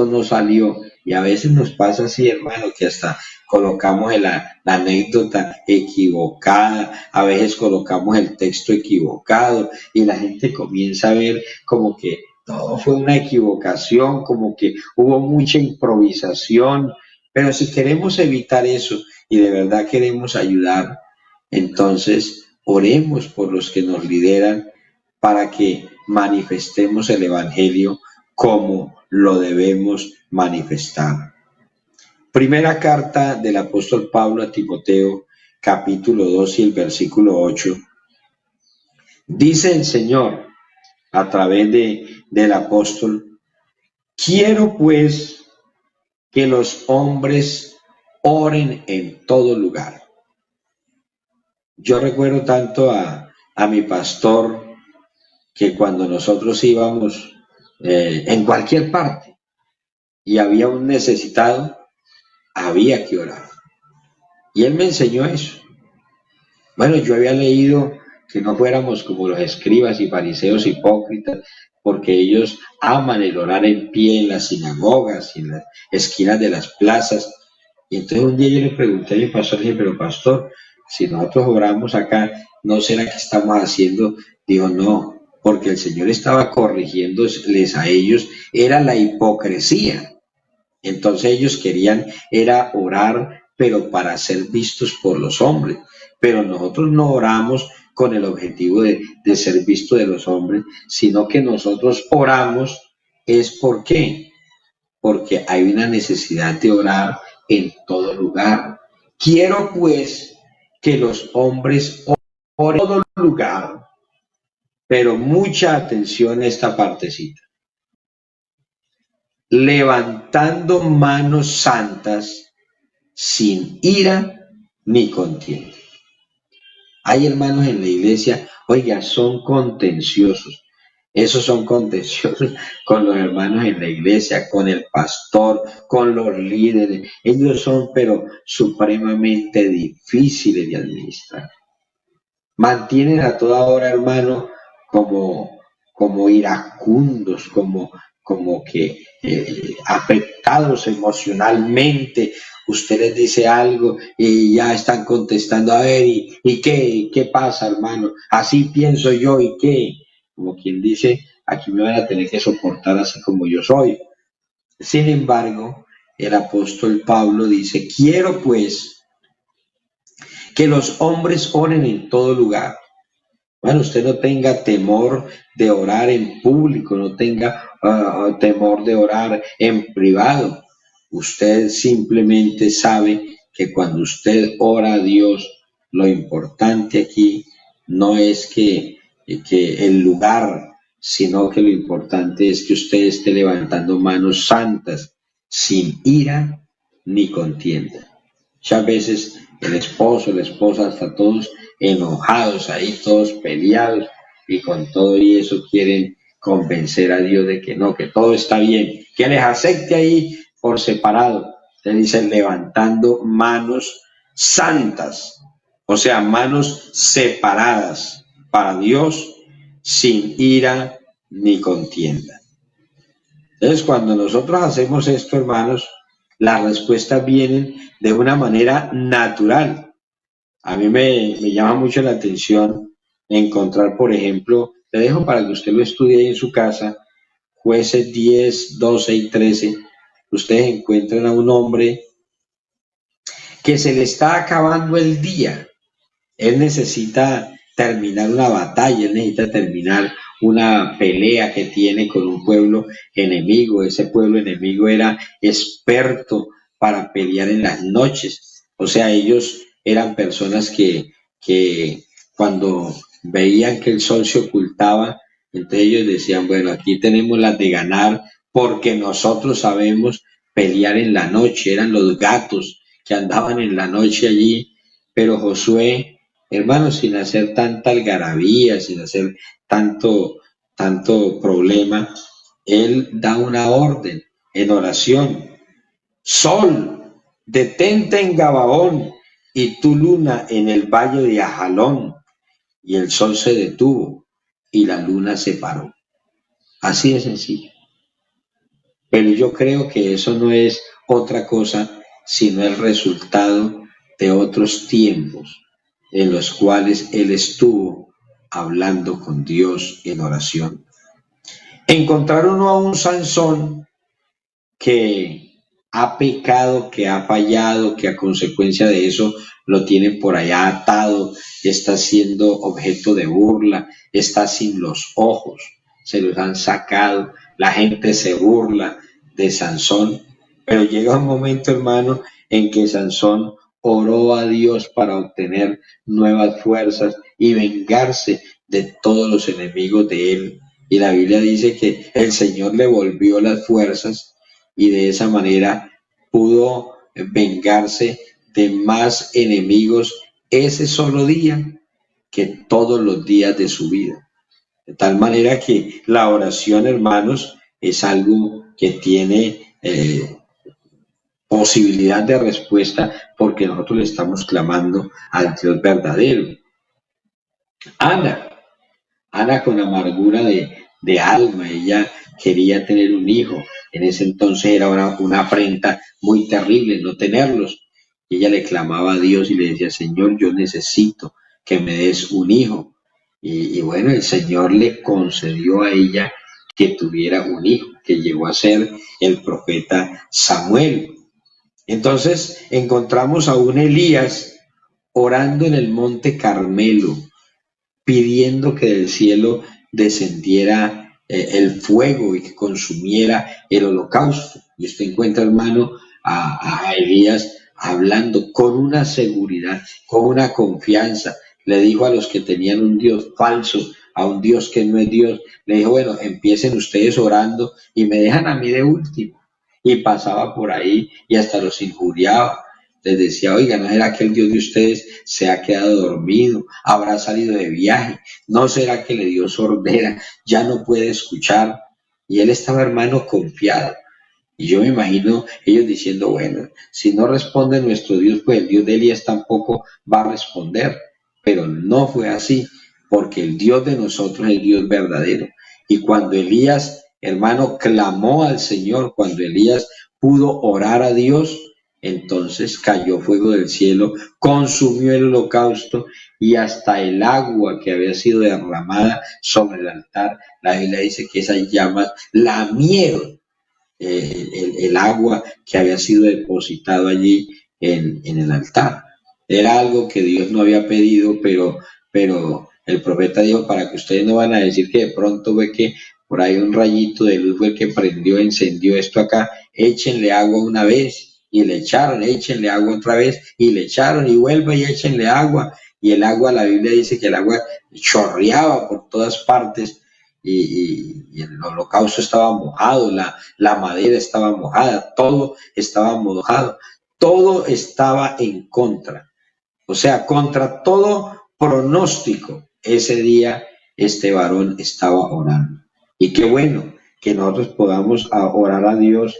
no salió. Y a veces nos pasa así, hermano, que hasta colocamos la anécdota equivocada, a veces colocamos el texto equivocado y la gente comienza a ver como que todo fue una equivocación, como que hubo mucha improvisación. Pero si queremos evitar eso y de verdad queremos ayudar, entonces, oremos por los que nos lideran para que manifestemos el Evangelio como lo debemos manifestar. Primera carta del apóstol Pablo a Timoteo, capítulo 2 y el versículo 8. Dice el Señor a través del apóstol: quiero pues que los hombres oren en todo lugar. Yo recuerdo tanto a mi pastor que cuando nosotros íbamos en cualquier parte y había un necesitado, había que orar. Y él me enseñó eso. Bueno, yo había leído que no fuéramos como los escribas y fariseos hipócritas, porque ellos aman el orar en pie en las sinagogas y en las esquinas de las plazas. Y entonces un día yo le pregunté a mi pastor, dije, pero pastor, si nosotros oramos acá, ¿no será que estamos haciendo? Dijo, no, porque el Señor estaba corrigiéndoles a ellos, era la hipocresía. Entonces ellos querían era orar, pero para ser vistos por los hombres. Pero nosotros no oramos con el objetivo de ser visto de los hombres, sino que nosotros oramos es ¿por qué? Porque hay una necesidad de orar en todo lugar. Quiero pues que los hombres oren en todo lugar, pero mucha atención a esta partecita. Levantando manos santas sin ira ni contienda. Hay hermanos en la iglesia, oiga, son contenciosos. Esos son contenciosos con los hermanos en la iglesia, con el pastor, con los líderes. Ellos son, pero supremamente difíciles de administrar. Mantienen a toda hora, hermano, como iracundos, como que afectados emocionalmente. Usted les dice algo y ya están contestando, a ver, ¿y qué pasa, hermano? Así pienso yo, ¿y qué? Como quien dice, aquí me van a tener que soportar así como yo soy. Sin embargo, el apóstol Pablo dice, quiero pues que los hombres oren en todo lugar. Bueno, usted no tenga temor de orar en público, no tenga temor de orar en privado. Usted simplemente sabe que cuando usted ora a Dios, lo importante aquí no es que el lugar, sino que lo importante es que usted esté levantando manos santas, sin ira ni contienda. Muchas veces el esposo, la esposa, hasta todos enojados ahí, todos peleados, y con todo y eso quieren convencer a Dios de que no, que todo está bien, que les acepte ahí por separado. Le dicen levantando manos santas, o sea, manos separadas para Dios, sin ira ni contienda. Entonces, cuando nosotros hacemos esto, hermanos, las respuestas vienen de una manera natural. A mí me llama mucho la atención encontrar, por ejemplo, te dejo para que usted lo estudie ahí en su casa, Jueces 10, 12 y 13. Ustedes encuentran a un hombre que se le está acabando el día. Él necesita terminar una batalla, él necesita terminar una pelea que tiene con un pueblo enemigo. Ese pueblo enemigo era experto para pelear en las noches. O sea, ellos eran personas que cuando veían que el sol se ocultaba, entre ellos decían, bueno, aquí tenemos las de ganar porque nosotros sabemos pelear en la noche. Eran los gatos que andaban en la noche allí, pero Josué, hermano, sin hacer tanta algarabía, sin hacer tanto problema, él da una orden en oración. Sol, detente en Gabaón y tu luna en el valle de Ajalón. y el sol se detuvo y la luna se paró. Así de sencillo. Pero yo creo que eso no es otra cosa sino el resultado de otros tiempos en los cuales él estuvo hablando con Dios en oración. Encontrar uno a un Sansón que ha pecado, que ha fallado, que a consecuencia de eso lo tienen por allá atado, está siendo objeto de burla, está sin los ojos, se los han sacado, la gente se burla de Sansón, pero llega un momento, hermano, en que Sansón oró a Dios para obtener nuevas fuerzas y vengarse de todos los enemigos de él. Y la Biblia dice que el Señor le volvió las fuerzas y de esa manera pudo vengarse de más enemigos ese solo día que todos los días de su vida. De tal manera que la oración, hermanos, es algo que tiene posibilidad de respuesta porque nosotros le estamos clamando al Dios verdadero. Ana, Ana con amargura de alma, ella quería tener un hijo. En ese entonces era una afrenta muy terrible no tenerlos. Y ella le clamaba a Dios y le decía, Señor, yo necesito que me des un hijo. Y bueno, el Señor le concedió a ella que tuviera un hijo, que llegó a ser el profeta Samuel. Entonces encontramos a un Elías orando en el monte Carmelo, pidiendo que del cielo descendiera el fuego y que consumiera el holocausto. Y usted encuentra, hermano, a Elías hablando con una seguridad, con una confianza. Le dijo a los que tenían un Dios falso, a un Dios que no es Dios, le dijo, bueno, empiecen ustedes orando y me dejan a mí de último. Y pasaba por ahí y hasta los injuriaba. Les decía, oiga, ¿no será que el Dios de ustedes se ha quedado dormido? ¿Habrá salido de viaje? ¿No será que le dio sordera? ¿Ya no puede escuchar? Y él estaba, hermano, confiado. Y yo me imagino ellos diciendo, bueno, si no responde nuestro Dios, pues el Dios de Elías tampoco va a responder. Pero no fue así, porque el Dios de nosotros es el Dios verdadero. Y cuando Elías, hermano, clamó al Señor, cuando Elías pudo orar a Dios, entonces cayó fuego del cielo, consumió el holocausto y hasta el agua que había sido derramada sobre el altar, la Biblia dice que esas llamas lamieron el agua que había sido depositado allí en el altar. Era algo que Dios no había pedido, pero el profeta dijo, para que ustedes no van a decir que de pronto fue que por ahí un rayito de luz fue el que prendió, encendió esto acá, échenle agua una vez y le echaron, échenle agua otra vez y le echaron y vuelva y échenle agua. Y el agua, la Biblia dice que el agua chorreaba por todas partes y el holocausto estaba mojado, la madera estaba mojada, todo estaba mojado, todo estaba en contra. O sea, contra todo pronóstico, ese día este varón estaba orando. Y qué bueno que nosotros podamos orar a Dios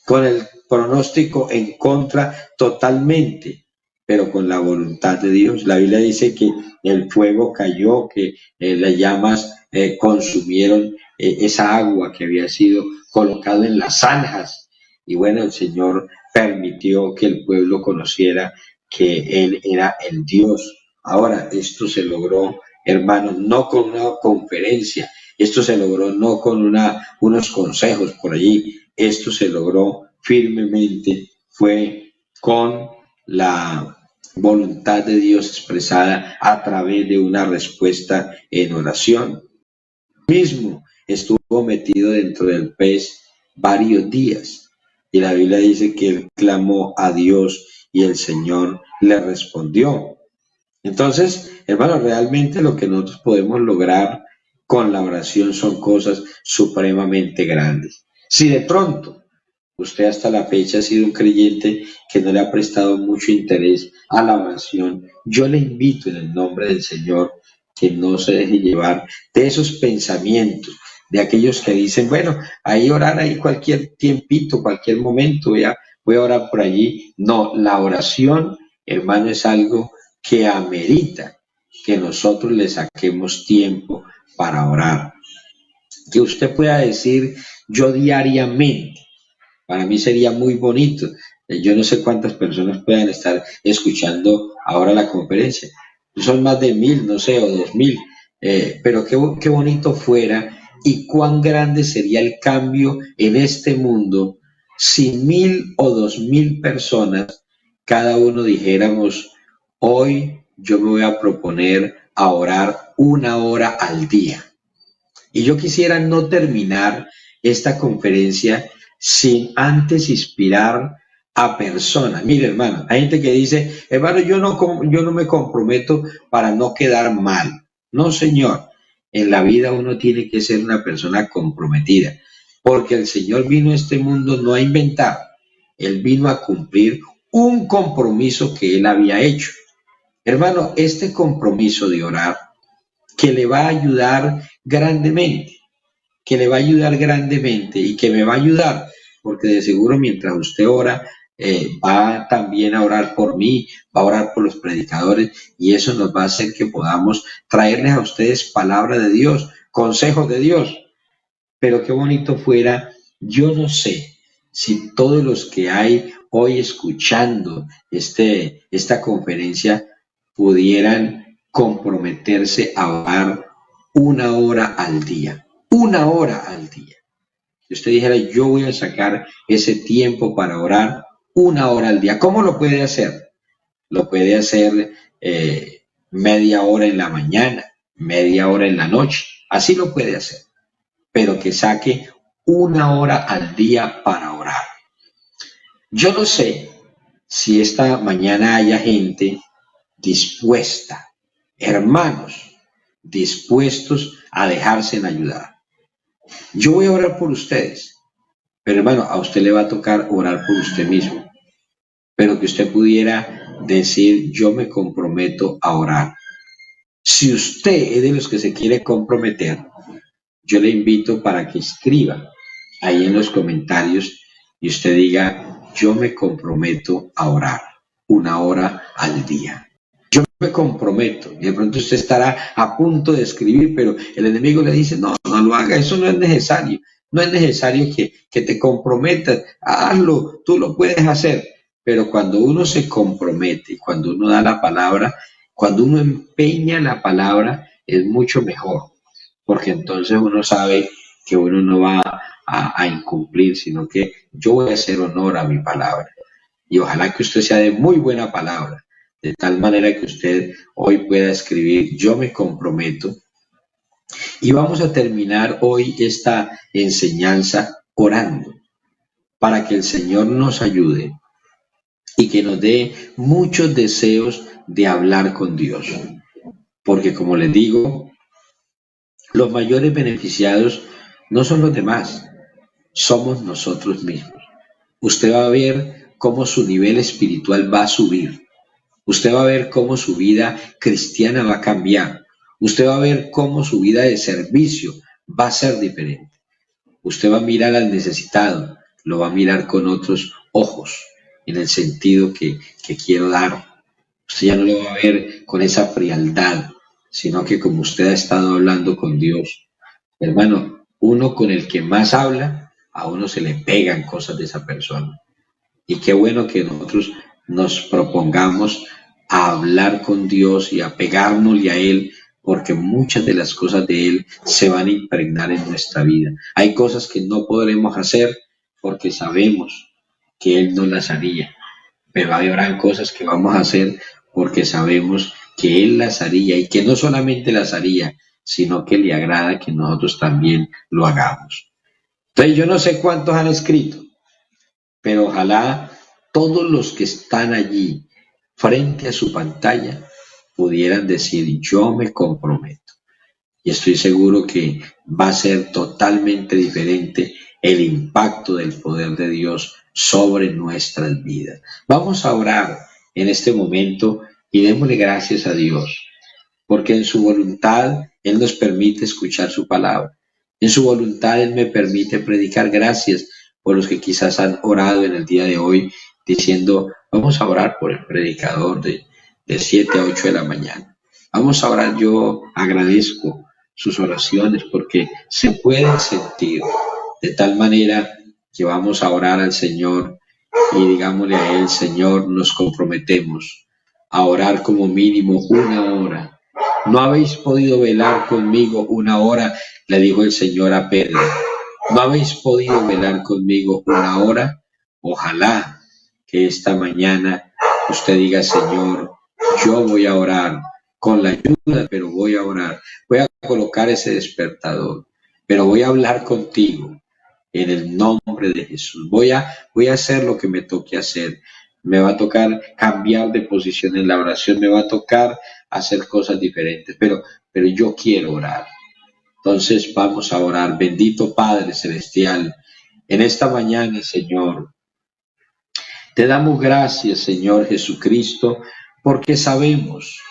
con el pronóstico en contra totalmente, pero con la voluntad de Dios. La Biblia dice que el fuego cayó, que las llamas consumieron esa agua que había sido colocada en las zanjas. Y bueno, el Señor permitió que el pueblo conociera que Él era el Dios. Ahora, esto se logró, hermanos, no con una conferencia, esto se logró no con unos consejos por allí, esto se logró firmemente, fue con la voluntad de Dios expresada a través de una respuesta en oración. Mismo estuvo metido dentro del pez varios días y la Biblia dice que él clamó a Dios y el Señor le respondió. Entonces, hermano, realmente lo que nosotros podemos lograr con la oración son cosas supremamente grandes. Si de pronto usted hasta la fecha ha sido un creyente que no le ha prestado mucho interés a la oración, yo le invito en el nombre del Señor que no se deje llevar de esos pensamientos, de aquellos que dicen, bueno, ahí orar ahí cualquier tiempito, cualquier momento, voy a orar por allí. No, la oración, hermano, es algo que amerita que nosotros le saquemos tiempo para orar. Que usted pueda decir yo diariamente. Para mí sería muy bonito. Yo no sé cuántas personas puedan estar escuchando ahora la conferencia. Son más de 1000, no sé, o 2000. Pero qué bonito fuera y cuán grande sería el cambio en este mundo si 1000 o 2000 personas, cada uno dijéramos, hoy yo me voy a proponer a orar 1 hora al día. Y yo quisiera no terminar esta conferencia sin antes inspirar a personas. Mire, hermano, hay gente que dice, hermano, yo no me comprometo para no quedar mal. No, señor. En la vida uno tiene que ser una persona comprometida, porque el Señor vino a este mundo no a inventar, Él vino a cumplir un compromiso que Él había hecho. Hermano, este compromiso de orar que le va a ayudar grandemente, que le va a ayudar grandemente y que me va a ayudar, porque de seguro mientras usted ora, va también a orar por mí, va a orar por los predicadores y eso nos va a hacer que podamos traerles a ustedes palabra de Dios, consejos de Dios. Pero qué bonito fuera, yo no sé si todos los que hay hoy escuchando esta conferencia pudieran comprometerse a orar 1 hora al día. 1 hora al día. Si usted dijera, yo voy a sacar ese tiempo para orar 1 hora al día, ¿cómo lo puede hacer? Lo puede hacer media hora en la mañana, media hora en la noche, así lo puede hacer, pero que saque 1 hora al día para orar. Yo no sé si esta mañana haya gente dispuesta, hermanos, dispuestos a dejarse en ayudar. Yo voy a orar por ustedes, pero hermano, a usted le va a tocar orar por usted mismo, pero que usted pudiera decir, yo me comprometo a orar. Si usted es de los que se quiere comprometer, yo le invito para que escriba ahí en los comentarios y usted diga, yo me comprometo a orar 1 hora al día. Yo me comprometo. Y de pronto usted estará a punto de escribir, pero el enemigo le dice, no, no lo haga, eso no es necesario. No es necesario que te comprometas, hazlo, tú lo puedes hacer. Pero cuando uno se compromete, cuando uno da la palabra, cuando uno empeña la palabra, es mucho mejor, porque entonces uno sabe que uno no va a incumplir, sino que yo voy a hacer honor a mi palabra. Y ojalá que usted sea de muy buena palabra, de tal manera que usted hoy pueda escribir, yo me comprometo. Y vamos a terminar hoy esta enseñanza orando, para que el Señor nos ayude y que nos dé muchos deseos de hablar con Dios. Porque como les digo, los mayores beneficiados no son los demás, somos nosotros mismos. Usted va a ver cómo su nivel espiritual va a subir. Usted va a ver cómo su vida cristiana va a cambiar. Usted va a ver cómo su vida de servicio va a ser diferente. Usted va a mirar al necesitado, lo va a mirar con otros ojos, en el sentido que quiero dar. Usted ya no lo va a ver con esa frialdad, sino que como usted ha estado hablando con Dios. Hermano, uno con el que más habla, a uno se le pegan cosas de esa persona. Y qué bueno que nosotros nos propongamos a hablar con Dios y a pegárnosle a Él, porque muchas de las cosas de Él se van a impregnar en nuestra vida. Hay cosas que no podremos hacer porque sabemos que Él no las haría, pero habrán cosas que vamos a hacer porque sabemos que Él las haría y que no solamente las haría, sino que le agrada que nosotros también lo hagamos. Entonces yo no sé cuántos han escrito, pero ojalá todos los que están allí frente a su pantalla pudieran decir yo me comprometo. Y estoy seguro que va a ser totalmente diferente el impacto del poder de Dios sobre nuestras vidas. Vamos a orar en este momento y démosle gracias a Dios, porque en su voluntad Él nos permite escuchar su palabra. En su voluntad Él me permite predicar. Gracias por los que quizás han orado en el día de hoy diciendo, vamos a orar por el predicador de 7 a 8 de la mañana. Vamos a orar. Yo agradezco sus oraciones porque se pueden sentir de tal manera que vamos a orar al Señor y digámosle a Él: Señor, nos comprometemos a orar como mínimo 1 hora. No habéis podido velar conmigo 1 hora, le dijo el Señor a Pedro. No habéis podido velar conmigo 1 hora. Ojalá que esta mañana usted diga: Señor, yo voy a orar con la ayuda, pero voy a orar. Voy a colocar ese despertador, pero voy a hablar contigo en el nombre de Jesús. Voy a hacer lo que me toque hacer. Me va a tocar cambiar de posición en la oración, me va a tocar hacer cosas diferentes, pero yo quiero orar. Entonces vamos a orar. Bendito Padre Celestial, en esta mañana, Señor, te damos gracias, Señor Jesucristo, porque sabemos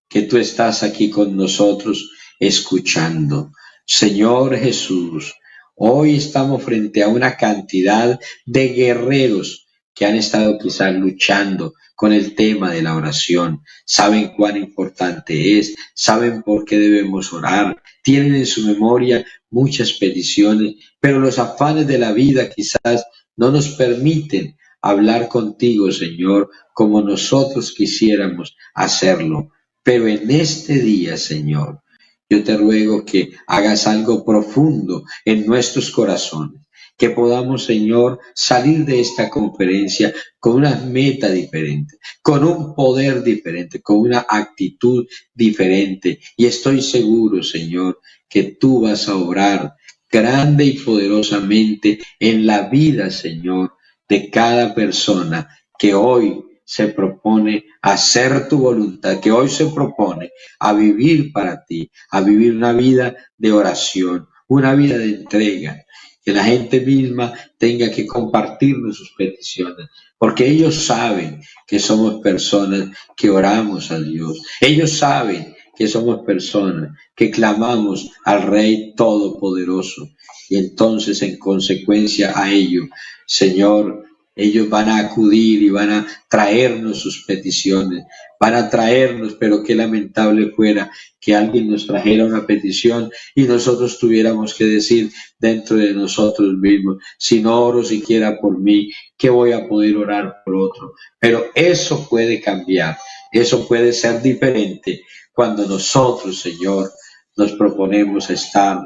que tú estás aquí con nosotros escuchando. Señor Jesús, hoy estamos frente a una cantidad de guerreros que han estado quizás luchando con el tema de la oración. Saben cuán importante es, saben por qué debemos orar, tienen en su memoria muchas peticiones, pero los afanes de la vida quizás no nos permiten hablar contigo, Señor, como nosotros quisiéramos hacerlo. Pero en este día, Señor, yo te ruego que hagas algo profundo en nuestros corazones, que podamos, Señor, salir de esta conferencia con una meta diferente, con un poder diferente, con una actitud diferente. Y estoy seguro, Señor, que tú vas a obrar grande y poderosamente en la vida, Señor, de cada persona que hoy se propone hacer tu voluntad, que hoy se propone a vivir para ti, a vivir una vida de oración, una vida de entrega, que la gente misma tenga que compartirnos sus peticiones, porque ellos saben que somos personas que oramos a Dios, ellos saben que somos personas que clamamos al Rey Todopoderoso, y entonces en consecuencia a ello, Señor, ellos van a acudir y van a traernos sus peticiones, van a traernos, pero qué lamentable fuera que alguien nos trajera una petición y nosotros tuviéramos que decir dentro de nosotros mismos: si no oro siquiera por mí, ¿qué voy a poder orar por otro? Pero eso puede cambiar, eso puede ser diferente cuando nosotros, Señor, nos proponemos estar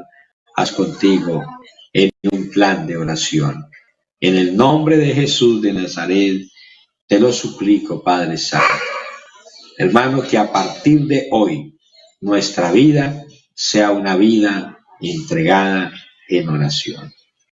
contigo en un plan de oración. En el nombre de Jesús de Nazaret, te lo suplico, Padre Santo. Hermano, que a partir de hoy nuestra vida sea una vida entregada en oración.